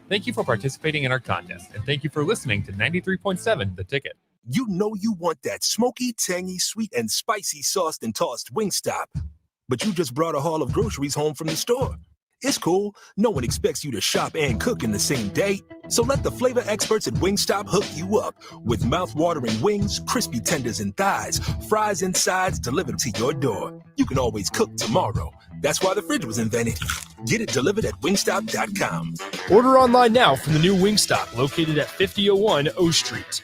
Thank you for participating in our contest, and thank you for listening to 93.7 The Ticket. You know you want that smoky, tangy, sweet, and spicy sauced and tossed Wingstop. But you just brought a haul of groceries home from the store. It's cool. No one expects you to shop and cook in the same day. So let the flavor experts at Wingstop hook you up with mouth-watering wings, crispy tenders and thighs, fries and sides delivered to your door. You can always cook tomorrow. That's why the fridge was invented. Get it delivered at wingstop.com. Order online now from the new Wingstop located at 5001 O Street.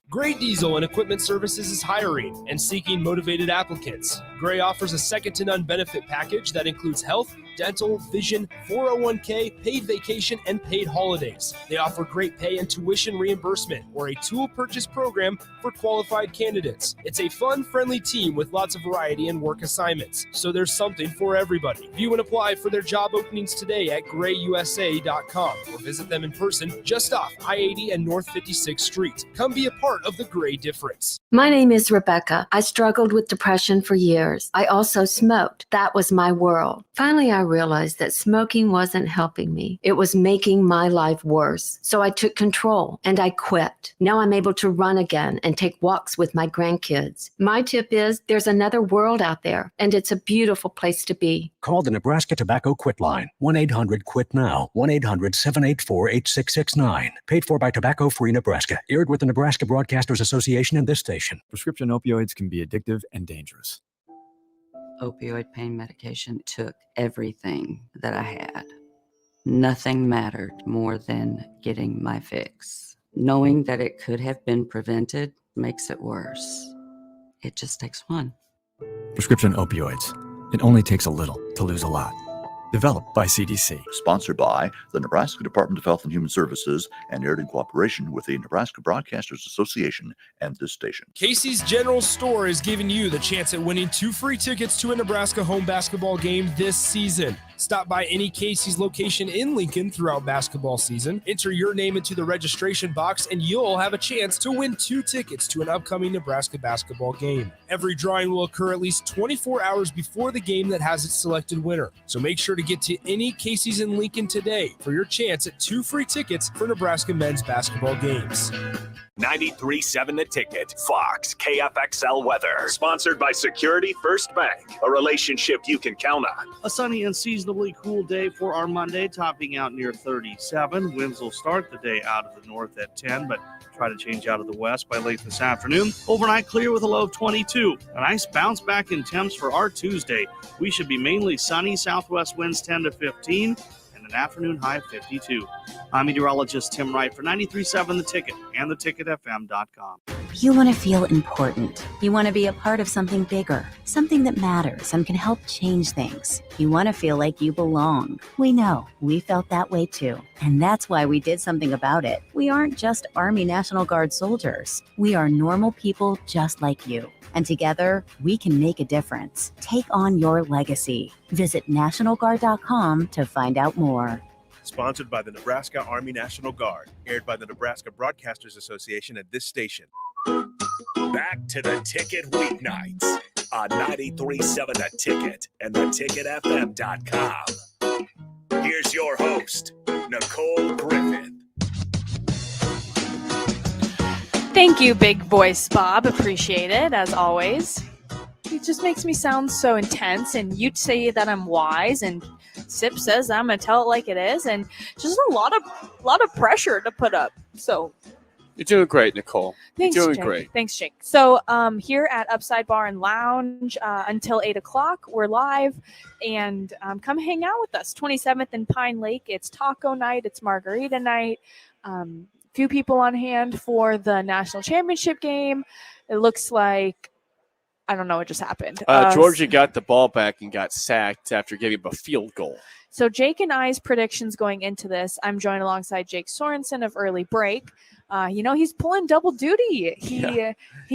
Gray Diesel and Equipment Services is hiring and seeking motivated applicants. Gray offers a second-to-none benefit package that includes health, dental, vision, 401k, paid vacation, and paid holidays. They offer great pay and tuition reimbursement or a tool purchase program for qualified candidates. It's a fun, friendly team with lots of variety and work assignments, so there's something for everybody. View and apply for their job openings today at grayusa.com or visit them in person just off I-80 and North 56th Street. Come be a part of the Gray difference. My name is Rebecca. I struggled with depression for years. I also smoked. That was my world. Finally, I realized that smoking wasn't helping me. It was making my life worse. So I took control and I quit. Now I'm able to run again and take walks with my grandkids. My tip is there's another world out there, and it's a beautiful place to be. Call the Nebraska Tobacco Quit Line, 1-800-QUIT-NOW, 1-800-784-8669. Paid for by Tobacco Free Nebraska. Aired with the Nebraska Broadcasters Association and this station. Prescription opioids can be addictive and dangerous. Opioid pain medication took everything that I had. Nothing mattered more than getting my fix. Knowing that it could have been prevented makes it worse. It just takes one. Prescription opioids. It only takes a little to lose a lot. Developed by CDC. Sponsored by the Nebraska Department of Health and Human Services and aired in cooperation with the Nebraska Broadcasters Association and this station. Casey's General Store is giving you the chance at winning 2 free tickets to a Nebraska home basketball game this season. Stop by any Casey's location in Lincoln throughout basketball season. Enter your name into the registration box and you'll have a chance to win 2 tickets to an upcoming Nebraska basketball game. Every drawing will occur at least 24 hours before the game that has its selected winner. So make sure to get to any Casey's in Lincoln today for your chance at 2 free tickets for Nebraska men's basketball games. 93.7 The Ticket, Fox, KFXL weather. Sponsored by Security First Bank, a relationship you can count on. A sunny and seasonably cool day for our Monday, topping out near 37. Winds will start the day out of the north at 10, but try to change out of the west by late this afternoon. Overnight clear with a low of 22. A nice bounce back in temps for our Tuesday. We should be mainly sunny, southwest winds 10 to 15. An afternoon high of 52. I'm meteorologist Tim Wright for 93.7 The Ticket and theticketfm.com. You want to feel important. You want to be a part of something bigger, something that matters and can help change things. You want to feel like you belong. We know. We felt that way too. And that's why we did something about it. We aren't just Army National Guard soldiers. We are normal people just like you. And together, we can make a difference. Take on your legacy. Visit NationalGuard.com to find out more. Sponsored by the Nebraska Army National Guard. Aired by the Nebraska Broadcasters Association at this station. Back to the Ticket Weeknights on 93.7 The Ticket and theticketfm.com. Here's your host, Nicole Griffith. Thank you, big voice Bob. Appreciate it, as always. It just makes me sound so intense, and you say that I'm wise, and Sip says I'm gonna tell it like it is, and just a lot of pressure to put up. So you're doing great, Nicole. Thanks, you're doing Jake. great. Thanks, Jake. So here at Upside Bar and Lounge until 8 o'clock, we're live, and come hang out with us. 27th and Pine Lake. It's taco night. It's margarita night. Few people on hand for the national championship game. It looks like, I don't know what just happened. Georgia got the ball back and got sacked after giving up a field goal. So Jake and I's predictions going into this, I'm joined alongside Jake Sorensen of Early Break. He's pulling double duty. He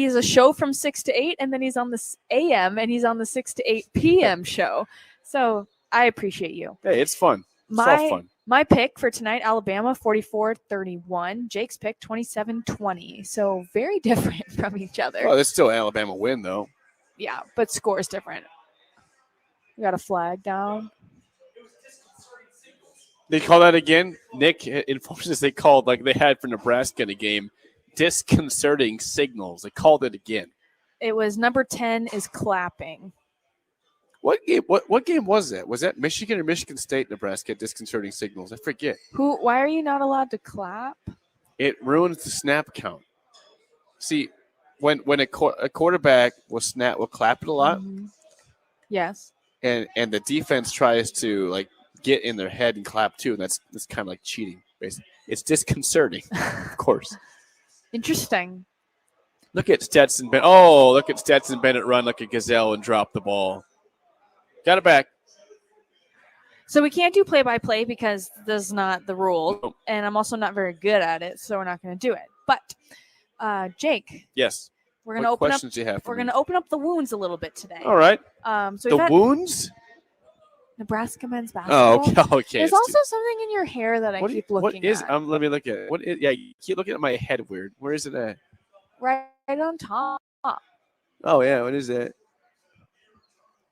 has a show from 6 to 8, and then he's on the AM, and he's on the 6 to 8 PM show. So I appreciate you. Hey, it's fun. It's all fun. My pick for tonight, Alabama, 44-31. Jake's pick, 27-20. So very different from each other. Oh, that's still an Alabama win, though. Yeah, but score is different. We got a flag down. They call that again? Nick informs us they called, like they had for Nebraska in a game, disconcerting signals. They called it again. It was number 10 is clapping. What game? What game was that? Was that Michigan or Michigan State, Nebraska? Disconcerting signals. I forget. Why are you not allowed to clap? It ruins the snap count. See, when a quarterback will clap it a lot. Mm-hmm. Yes. And the defense tries to like get in their head and clap too, and that's kind of like cheating. Basically, it's disconcerting, of course. Interesting. Look at Stetson Bennett. Oh, look at Stetson Bennett run like a gazelle and drop the ball. Got it back. So we can't do play-by-play because that's not the rule, and I'm also not very good at it, so we're not going to do it. But Jake, yes, we're going to open up. You have for we're me? going to open up the wounds a little bit today. All right. So the wounds. Nebraska men's basketball. Oh, okay. There's also something in your hair that I keep looking at. Let me look at it. What is? Yeah, you keep looking at my head weird. Where is it at? Right on top. Oh yeah, what is that?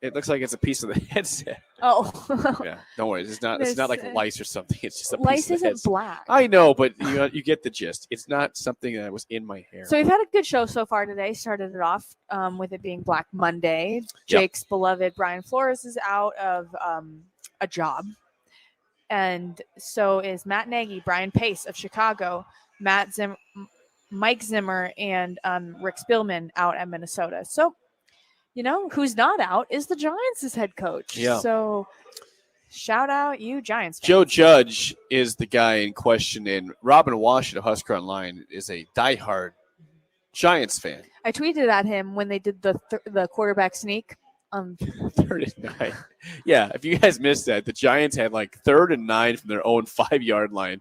It looks like it's a piece of the headset. Oh. Yeah, don't worry. It's not like lice or something. It's just a lice piece of the isn't headset. black. I know, but you get the gist. It's not something that was in my hair. So we've had a good show so far today. Started it off with it being Black Monday. Jake's beloved Brian Flores is out of a job. And so is Matt Nagy, Brian Pace of Chicago, Mike Zimmer, and Rick Spielman out at Minnesota. So, who's not out is the Giants' head coach. Yeah. So shout out you Giants fans. Joe Judge is the guy in question, and Robin Wash at Husker Online is a diehard Giants fan. I tweeted at him when they did the quarterback sneak. 3rd and 9. Yeah, if you guys missed that, the Giants had like 3rd and 9 from their own 5-yard line,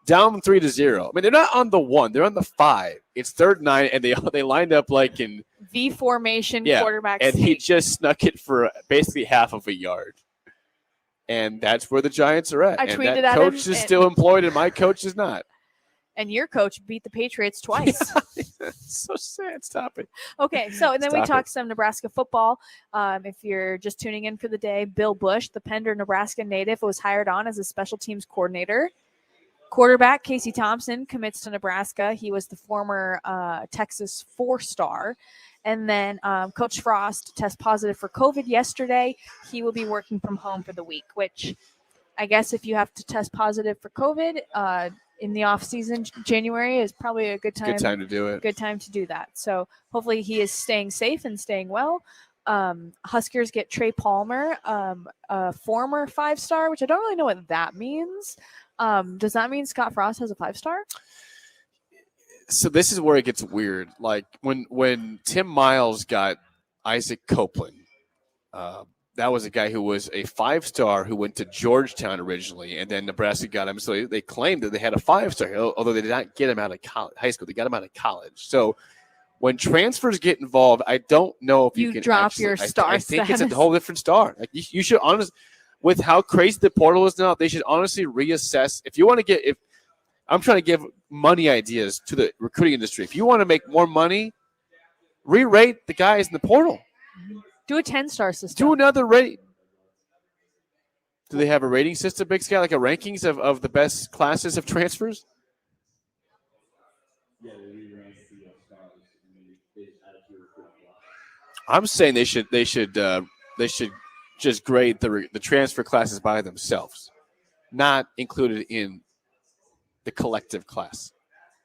down 3-0. I mean, they're not on the 1; they're on the 5. It's 3rd and 9, and they lined up like in V formation quarterback and sneak. he just snuck it for basically half of a yard. And that's where the Giants are at. I and tweeted that at coach him is still employed, and my coach is not. And your coach beat the Patriots twice. So sad. Stop it. Okay, so and then we Stop talked some Nebraska football. If you're just tuning in for the day, Bill Bush, the Pender, Nebraska native, was hired on as a special teams coordinator. Quarterback Casey Thompson commits to Nebraska. He was the former Texas 4-star. And then Coach Frost tests positive for COVID yesterday. He will be working from home for the week, which I guess if you have to test positive for COVID in the off season, January is probably a good time. Good time to do it. Good time to do that. So hopefully he is staying safe and staying well. Huskers get Trey Palmer, a former 5-star, which I don't really know what that means. Does that mean Scott Frost has a 5-star? So this is where it gets weird. Like when Tim Miles got Isaac Copeland, that was a guy who was a 5-star who went to Georgetown originally, and then Nebraska got him. So they claimed that they had a 5-star, although they did not get him out of high school. They got him out of college. So when transfers get involved, I don't know if you can drop actually, your star I think status. it's a whole different star. Like you should honestly, with how crazy the portal is now, they should honestly reassess. If you want to if I'm trying to give money ideas to the recruiting industry, if you want to make more money, re-rate the guys in the portal. Do a 10-star system. Do another rate. Do they have a rating system, Big Sky, like a rankings of the best classes of transfers? I'm saying they should just grade the transfer classes by themselves, not included in the collective class.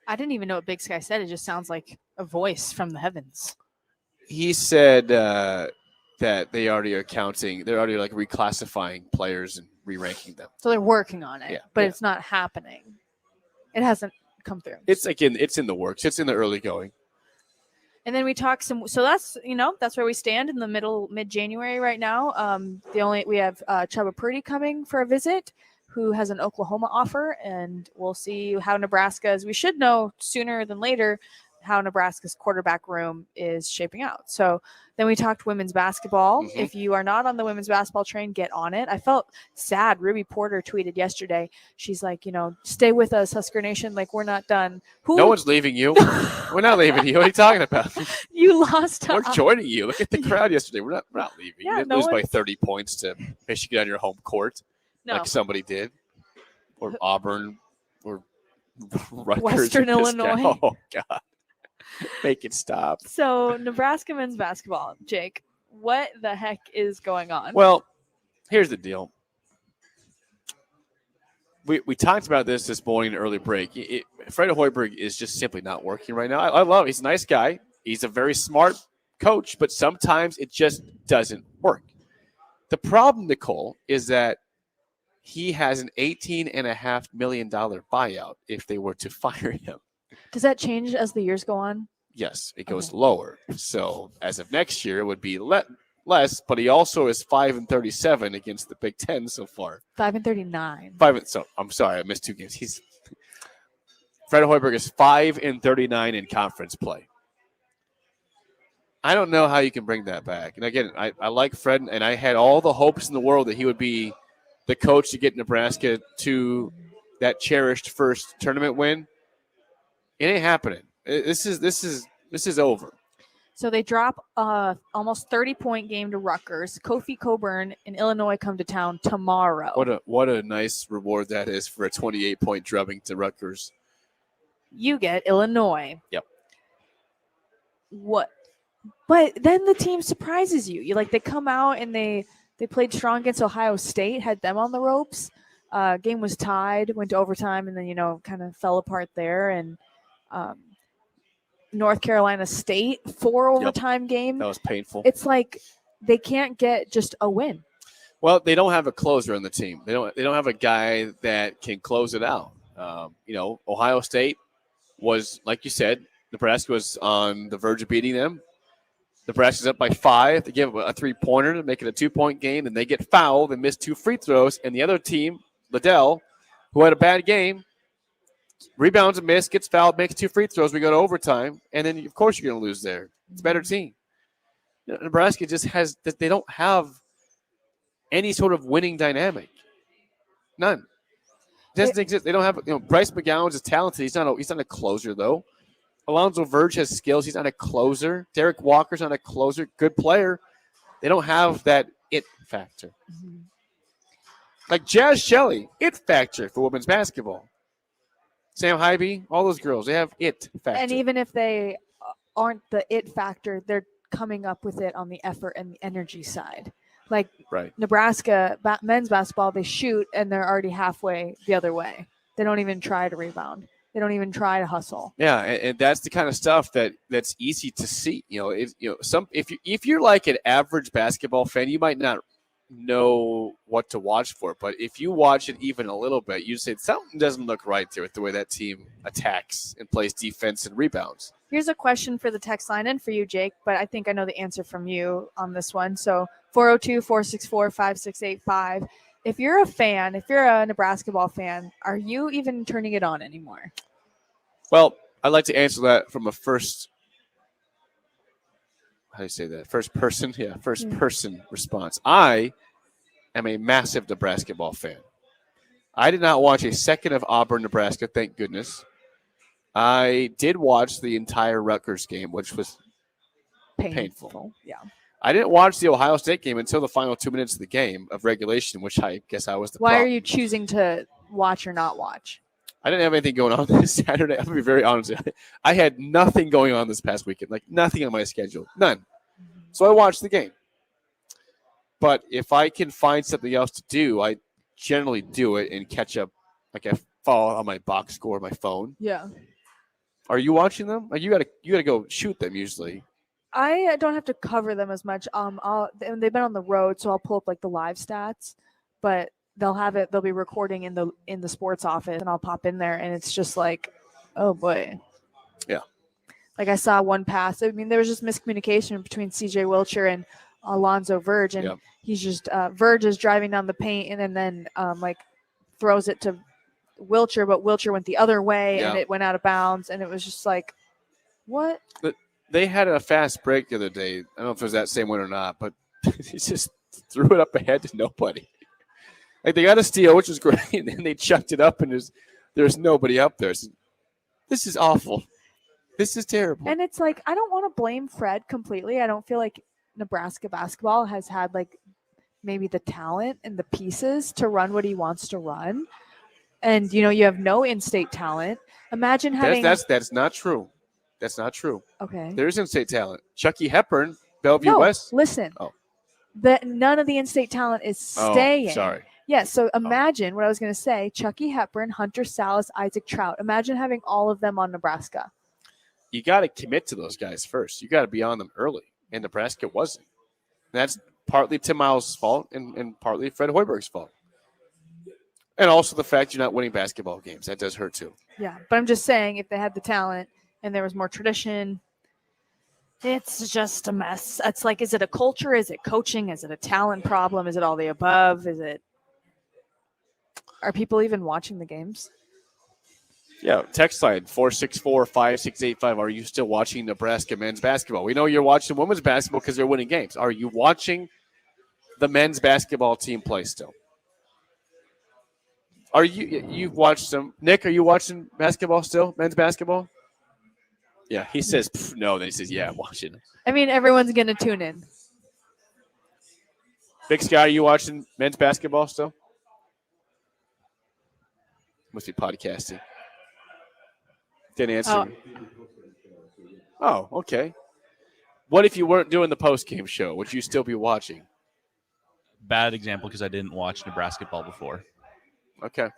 I didn't even know what Big Sky said. It just sounds like a voice from the heavens. He said that they already are counting. They're already like reclassifying players and re-ranking them. So they're working on it, but it's not happening. It hasn't come through. It's in the works. It's in the early going. And then we talk so that's where we stand in the mid-January right now. We have Chubba Purdy coming for a visit, who has an Oklahoma offer, and we'll see how Nebraska's. We should know sooner than later how Nebraska's quarterback room is shaping out. So then we talked women's basketball. Mm-hmm. If you are not on the women's basketball train, get on it. I felt sad. Ruby Porter tweeted yesterday. She's like, stay with us, Husker Nation. Like, we're not done. No one's leaving you. We're not leaving you. What are you talking about? You lost. We're joining you. Look at the crowd yesterday. We're not leaving. Yeah, You didn't lose by 30 points to Michigan on your home court, like somebody did, or Auburn, or Rutgers, Western Illinois. Oh God. Make it stop. So Nebraska men's basketball, Jake, what the heck is going on? Well, here's the deal. We talked about this morning in early break. Fred Hoiberg is just simply not working right now. I love him. He's a nice guy. He's a very smart coach, but sometimes it just doesn't work. The problem, Nicole, is that he has an $18.5 million buyout if they were to fire him. Does that change as the years go on? Yes, it goes lower. So as of next year, it would be less, but he also is 5-37 against the Big Ten so far. 5-39. So I'm sorry, I missed 2 games. Fred Hoiberg is 5-39 in conference play. I don't know how you can bring that back. And again, I like Fred, and I had all the hopes in the world that he would be the coach to get Nebraska to that cherished first tournament win. It ain't happening. This is over. So they drop almost 30-point game to Rutgers. Kofi Coburn in Illinois come to town tomorrow. What a nice reward that is for a 28-point drubbing to Rutgers. You get Illinois. Yep. What? But then the team surprises you. They come out and they played strong against Ohio State, had them on the ropes. Game was tied, went to overtime, and then kind of fell apart there. And North Carolina State 4 overtime game. That was painful. It's like they can't get just a win. Well, they don't have a closer on the team. They don't have a guy that can close it out. Ohio State was, like you said, Nebraska was on the verge of beating them. Nebraska's up by 5. They give a 3-pointer to make it a 2-point game, and they get fouled and miss 2 free throws. And the other team, Liddell, who had a bad game, rebounds a miss, gets fouled, makes 2 free throws. We go to overtime, and then, of course, you're going to lose there. It's a better team. Nebraska just they don't have any sort of winning dynamic. None. It doesn't exist. They don't have, Bryce McGowan is talented. He's not a closer, though. Alonzo Verge has skills. He's not a closer. Derek Walker's not a closer. Good player. They don't have that it factor. Mm-hmm. Like Jazz Shelley, it factor for women's basketball. Sam Hybe, all those girls, they have it factor. And even if they aren't the it factor, they're coming up with it on the effort and the energy side. Like Nebraska men's basketball, they shoot and they're already halfway the other way. They don't even try to rebound. They don't even try to hustle. Yeah, and that's the kind of stuff that's easy to see. If you're like an average basketball fan, you might not know what to watch for. But if you watch it even a little bit, you say something doesn't look right there with the way that team attacks and plays defense and rebounds. Here's a question for the text line and for you, Jake, but I think I know the answer from you on this one. So 402-464-5685. If you're a fan, if you're a Nebraska ball fan, are you even turning it on anymore? Well, I'd like to answer that from a first person response. I am a massive Nebraska ball fan. I did not watch a second of Auburn, Nebraska, thank goodness. I did watch the entire Rutgers game, which was painful. Yeah. I didn't watch the Ohio State game until the final 2 minutes of the game of regulation, which I guess I was the Why problem. are you choosing to watch or not watch? I didn't have anything going on this Saturday. I'm going to be very honest with you. I had nothing going on this past weekend, like nothing on my schedule, none. So I watched the game. But if I can find something else to do, I generally do it and catch up. Like I follow on my box score on my phone. Yeah. Are you watching them? Like you gotta go shoot them usually. I don't have to cover them as much. They've been on the road, so I'll pull up like the live stats, but they'll be recording in the sports office, and I'll pop in there, and it's just like, oh boy. Yeah. Like I saw one pass. I mean, there was just miscommunication between CJ Wilcher and Alonzo Verge, and he's just Verge is driving down the paint, and then throws it to Wilcher, but Wilcher went the other way, and it went out of bounds, and it was just like, what? But they had a fast break the other day. I don't know if it was that same one or not, but he just threw it up ahead to nobody. Like they got a steal, which was great, and then they chucked it up, and there's nobody up there. So, this is awful. This is terrible. And it's like, I don't want to blame Fred completely. I don't feel like Nebraska basketball has had like maybe the talent and the pieces to run what he wants to run. And, you have no in-state talent. Imagine having... That's not true. That's not true. Okay. There is in-state talent. Chucky Hepburn, Bellevue West. Listen. Oh. None of the in-state talent is staying. Oh, sorry. Yeah, so imagine what I was going to say. Chucky Hepburn, Hunter Salas, Isaac Trout. Imagine having all of them on Nebraska. You got to commit to those guys first. You got to be on them early. And Nebraska wasn't. And that's partly Tim Miles' fault and partly Fred Hoiberg's fault. And also the fact you're not winning basketball games. That does hurt too. Yeah, but I'm just saying if they had the talent and there was more tradition, it's just a mess. It's like, is it a culture? Is it coaching? Is it a talent problem? Is it all the above? Are people even watching the games? Yeah, text line 464-5685. Are you still watching Nebraska men's basketball? We know you're watching women's basketball because they're winning games. Are you watching the men's basketball team play still? Are you've watched some? Nick, are you watching basketball still? Men's basketball? Yeah, he says no. Then he says, yeah, I'm watching. I mean, everyone's going to tune in. Big Sky, are you watching men's basketball still? Must be podcasting. Didn't answer. Oh, okay. What if you weren't doing the post-game show? Would you still be watching? Bad example because I didn't watch Nebraska ball before. Okay.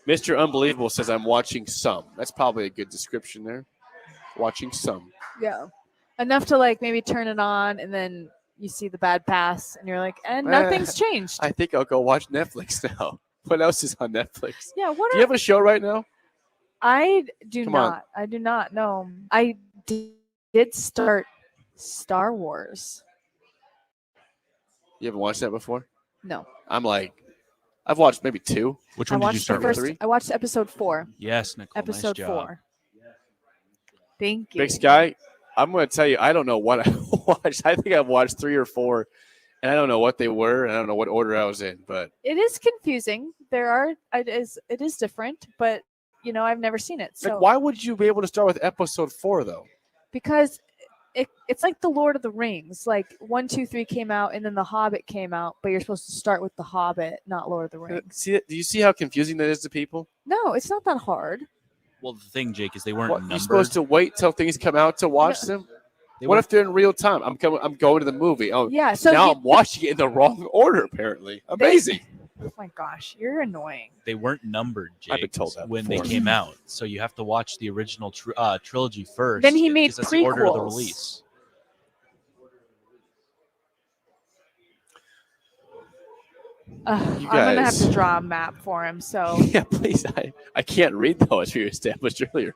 Mr. Unbelievable says, I'm watching some. That's probably a good description there. Watching some. Yeah. Enough to maybe turn it on and then you see the bad pass and you're like, and nothing's changed. I think I'll go watch Netflix now. What else is on Netflix? Yeah. Do you have a show right now? I do Come not. on. I do not. No. I did start Star Wars. You haven't watched that before? No. I've watched maybe 2. Which one did you start with? 3? I watched episode 4. Yes, Nicole. Episode nice job. 4. Thank you. Big Sky, I'm going to tell you, I don't know what I watched. I think I've watched 3 or 4, and I don't know what they were, and I don't know what order I was in. But it is confusing. It is different, but I've never seen it. So why would you be able to start with episode 4 though? Because it's like the Lord of the Rings. 1, 2, 3 came out, and then the Hobbit came out, but you're supposed to start with the Hobbit, not Lord of the Rings. Do you see how confusing that is to people? No, it's not that hard. Well, the thing, Jake, is they weren't numbered. You're supposed to wait till things come out to watch them? What if they're in real time? I'm going to the movie. Oh, yeah. So now I'm watching it in the wrong order, apparently. Amazing. Oh, my gosh. You're annoying. They weren't numbered, Jake, I've been told that when before. they came out. So you have to watch the original trilogy first. Then he made because that's the order of the prequels. release. I'm going to have to draw a map for him. So Yeah, please. I can't read though, as we established earlier.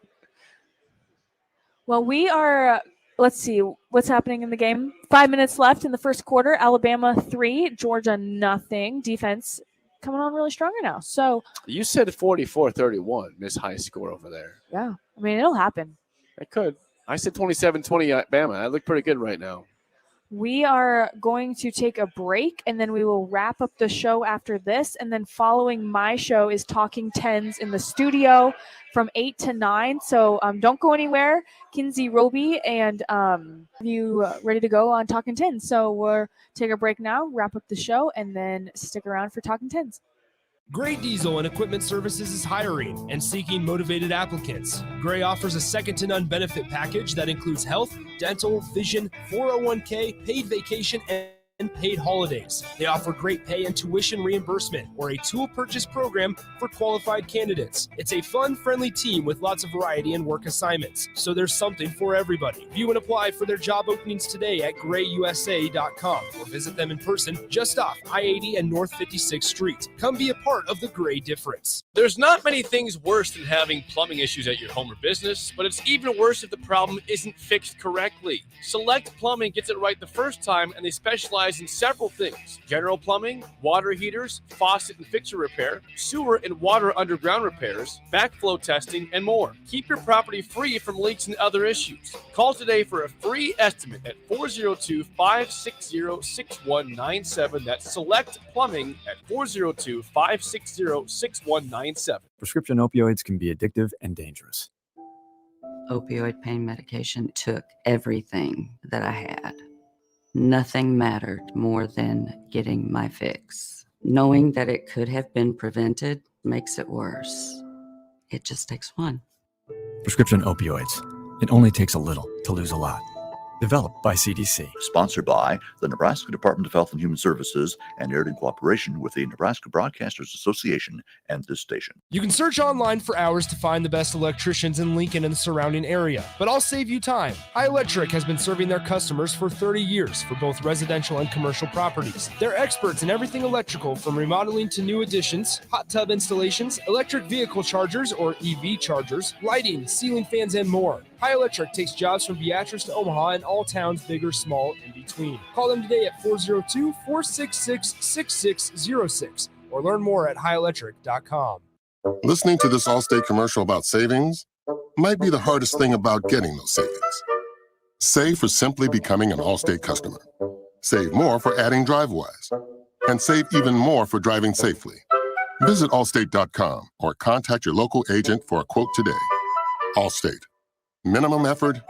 Well, we are, let's see, what's happening in the game. 5 minutes left in the first quarter. Alabama 3, Georgia nothing. Defense coming on really strong right now. So You said 44-31, Miss High Score over there. yeah, I mean, it'll happen. It could. I said 27-20 Bama. I look pretty good right now. We are going to take a break, and then we will wrap up the show after this. And then following my show is Talking Tens in the studio from 8 to 9. So don't go anywhere. Kinsey Roby and you ready to go on Talking Tens. So we'll take a break now, wrap up the show, and then stick around for Talking Tens. Gray Diesel and Equipment Services is hiring and seeking motivated applicants. Gray offers a second-to-none benefit package that includes health, dental, vision, 401k, paid vacation, and paid holidays. They offer great pay and tuition reimbursement or a tool purchase program for qualified candidates. It's a fun, friendly team with lots of variety and work assignments, so there's something for everybody. View and apply for their job openings today at grayusa.com or visit them in person just off I-80 and North 56th Street. Come be a part of the Gray difference. There's not many things worse than having plumbing issues at your home or business, but it's even worse if the problem isn't fixed correctly. Select Plumbing gets it right the first time, and they specialize in several things: general plumbing, water heaters, faucet and fixture repair, sewer and water underground repairs, backflow testing, and more. Keep your property free from leaks and other issues. Call today for a free estimate at 402-560-6197. That's Select Plumbing at 402-560-6197. Prescription opioids can be addictive and dangerous. Opioid pain medication took everything that I had. Nothing mattered more than getting my fix. Knowing that it could have been prevented makes it worse. It just takes one. Prescription opioids. It only takes a little to lose a lot. Developed by CDC. Sponsored by the Nebraska Department of Health and Human Services and aired in cooperation with the Nebraska Broadcasters Association and this station. You can search online for hours to find the best electricians in Lincoln and the surrounding area, but I'll save you time. High Electric has been serving their customers for 30 years for both residential and commercial properties. They're experts in everything electrical, from remodeling to new additions, hot tub installations, electric vehicle chargers or EV chargers, lighting, ceiling fans, and more. High Electric takes jobs from Beatrice to Omaha and all towns, big or small, in between. Call them today at 402-466-6606 or learn more at highelectric.com. Listening to this Allstate commercial about savings might be the hardest thing about getting those savings. Save for simply becoming an Allstate customer. Save more for adding DriveWise. And save even more for driving safely. Visit allstate.com or contact your local agent for a quote today. Allstate. Minimum effort,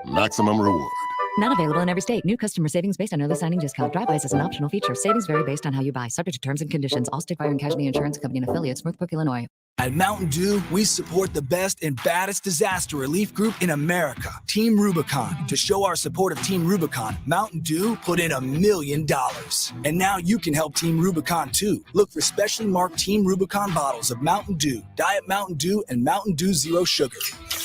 maximum reward. Not available in every state. New customer savings based on early signing discount. Drivewise is an optional feature. Savings vary based on how you buy. Subject to terms and conditions. Allstate Fire and Casualty Insurance Company and affiliates. Northbrook, Illinois. At Mountain Dew, we support the best and baddest disaster relief group in America, Team Rubicon. To show our support of Team Rubicon, Mountain Dew put in $1 million. And now you can help Team Rubicon too. Look for specially marked Team Rubicon bottles of Mountain Dew, Diet Mountain Dew, and Mountain Dew Zero Sugar.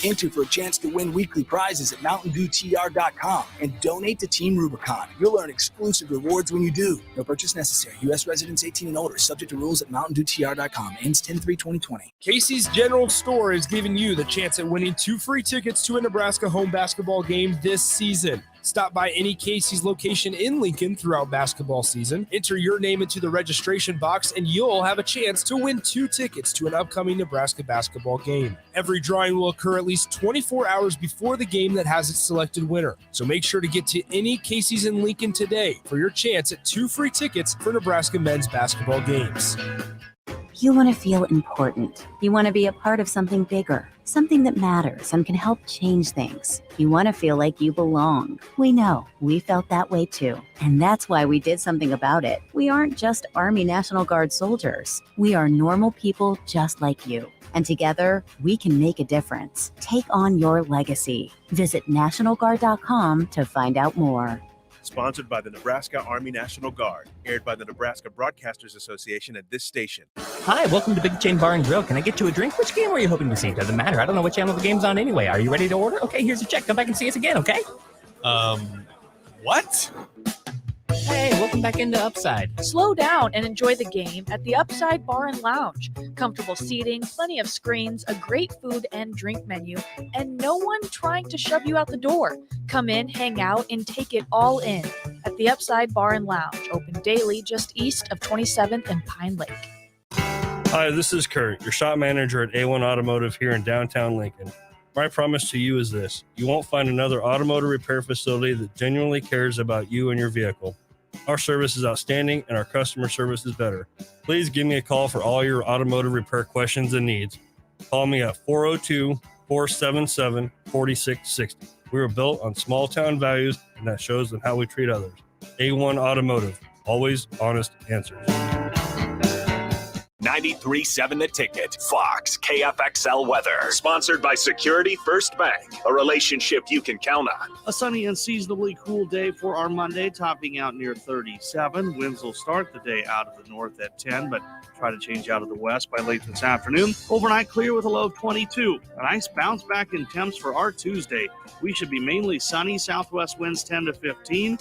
Enter for a chance to win weekly prizes at MountainDewTR.com and donate to Team Rubicon. You'll earn exclusive rewards when you do. No purchase necessary. U.S. residents 18 and older. Subject to rules at MountainDewTR.com. Ends 10/3/2020. Casey's General Store is giving you the chance at winning 2 free tickets to a Nebraska home basketball game this season. Stop by any Casey's location in Lincoln throughout basketball season. Enter your name into the registration box, and you'll have a chance to win 2 tickets to an upcoming Nebraska basketball game. Every drawing will occur at least 24 hours before the game that has its selected winner. So make sure to get to any Casey's in Lincoln today for your chance at 2 free tickets for Nebraska men's basketball games. You want to feel important. You want to be a part of something bigger, something that matters and can help change things. You want to feel like you belong. We know. We felt that way too. And that's why we did something about it. We aren't just Army National Guard soldiers. We are normal people just like you. And together, we can make a difference. Take on your legacy. Visit NationalGuard.com to find out more. Sponsored by the Nebraska Army National Guard, aired by the Nebraska Broadcasters Association at this station. Hi, welcome to Big Chain Bar and Grill. Can I get you a drink? Which game were you hoping to see? Doesn't matter. I don't know what channel the game's on anyway. Are you ready to order? Okay, here's a check. Come back and see us again, okay? What? Hey, welcome back into Upside. Slow down and enjoy the game at the Upside Bar and Lounge. Comfortable seating, plenty of screens, a great food and drink menu, and no one trying to shove you out the door. Come in, hang out, and take it all in at the Upside Bar and Lounge, open daily just east of 27th and Pine Lake. Hi, this is Kurt, your shop manager at A1 Automotive here in downtown Lincoln. My promise to you is this: you won't find another automotive repair facility that genuinely cares about you and your vehicle. Our service is outstanding and our customer service is better. Please give me a call for all your automotive repair questions and needs. Call me at 402-477-4660. We were built on small town values, and that shows in how we treat others. A1 Automotive, always honest answers. 93.7 The Ticket, Fox, KFXL weather. Sponsored by Security First Bank, a relationship you can count on. A sunny and seasonably cool day for our Monday, topping out near 37. Winds will start the day out of the north at 10, but try to change out of the west by late this afternoon. Overnight clear with a low of 22. A nice bounce back in temps for our Tuesday. We should be mainly sunny, southwest winds 10 to 15.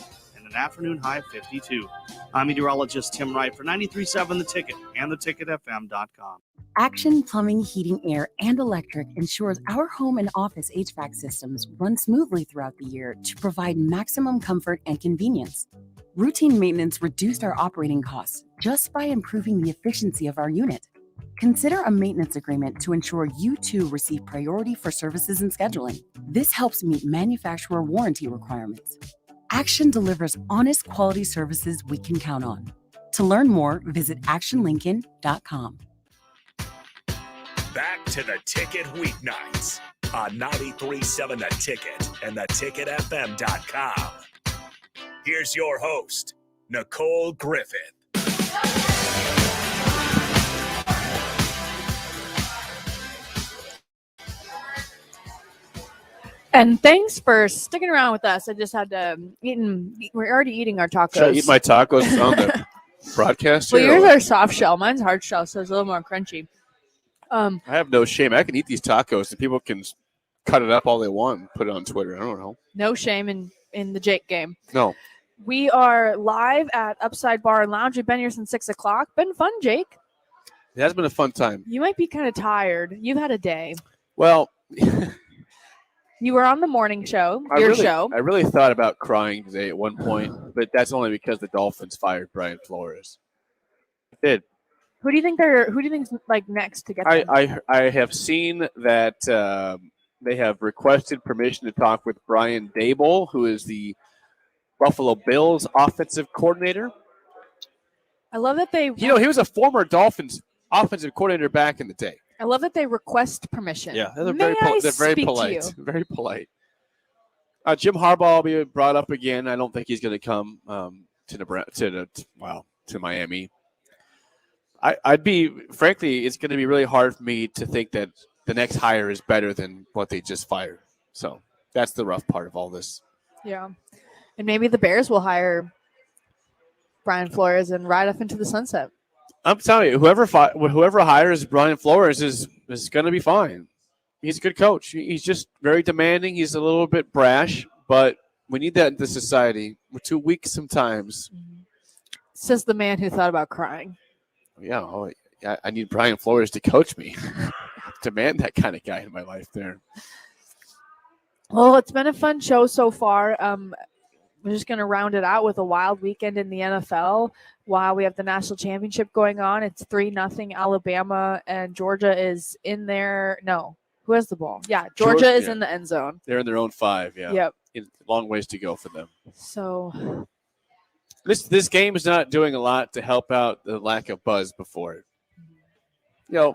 An afternoon high of 52. I'm meteorologist Tim Wright for 93.7 The Ticket and theticketfm.com. Action Plumbing, Heating, Air, and Electric ensures our home and office HVAC systems run smoothly throughout the year to provide maximum comfort and convenience. Routine maintenance reduced our operating costs just by improving the efficiency of our unit. Consider a maintenance agreement to ensure you too receive priority for services and scheduling. This helps meet manufacturer warranty requirements. Action delivers honest quality services we can count on. To learn more, visit actionlincoln.com. Back to The Ticket weeknights on 93.7 The Ticket and theticketfm.com. Here's your host, Nicole Griffith. And thanks for sticking around with us. I just had to we're already eating our tacos. Should I eat my tacos on the broadcast? Well, here, yours or- are soft shell. Mine's hard shell, so it's a little more crunchy. I have no shame. I can eat these tacos and people can cut it up all they want and put it on Twitter. I don't know. No shame in the Jake game. No. We are live at Upside Bar and Lounge. We've been here since 6 o'clock. Been fun, Jake. It has been a fun time. You might be kind of tired. You've had a day. Well, you were on the morning show, I show. really thought about crying today at one point, but that's only because the Dolphins fired Brian Flores. I did. Who do you think's like next to get them? I have seen that they have requested permission to talk with Brian Daboll, who is the Buffalo Bills offensive coordinator. I love that they. He was a former Dolphins offensive coordinator back in the day. I love that they request permission. Yeah, they're May very I speak to polite. you? Very polite. Jim Harbaugh will be brought up again. I don't think he's going to come to Nebraska, to Miami. I'd be, frankly, it's going to be really hard for me to think that the next hire is better than what they just fired. So that's the rough part of all this. Yeah, and maybe the Bears will hire Brian Flores and ride off into the sunset. I'm telling you, whoever hires Brian Flores is going to be fine. He's a good coach. He's just very demanding. He's a little bit brash, but we need that in this society. We're too weak sometimes. Says the man who thought about crying. Yeah, I need Brian Flores to coach me. Demand that kind of guy in my life there. Well, it's been a fun show so far. We're just going to round it out with a wild weekend in the NFL. While we have the national championship going on, it's 3-0 Alabama, and Georgia is in there. No, who has the ball? Yeah, Georgia is in the end zone. They're in their own 5. Yeah. Yep. Long ways to go for them. So this game is not doing a lot to help out the lack of buzz before it.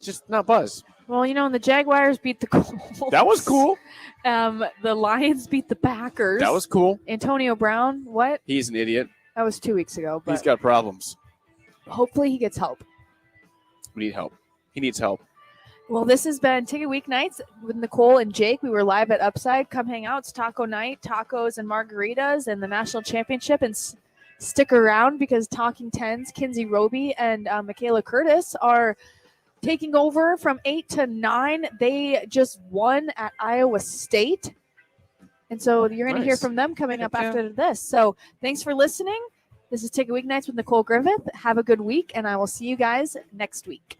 Just not buzz. Well, and the Jaguars beat the Colts. That was cool. The Lions beat the Packers. That was cool. Antonio Brown, what? He's an idiot. That was 2 weeks ago. But he's got problems. Hopefully he gets help. We need help. He needs help. Well, this has been Ticket Weeknights with Nicole and Jake. We were live at Upside. Come hang out. It's taco night, tacos and margaritas, and the national championship. And stick around because Talking Tens, Kinsey Roby and Michaela Curtis are taking over from 8 to 9. They just won at Iowa State. And so you're going to hear Nice. from them coming up Yeah. after this. So thanks for listening. This is Ticket Weeknights with Nicole Griffith. Have a good week, and I will see you guys next week.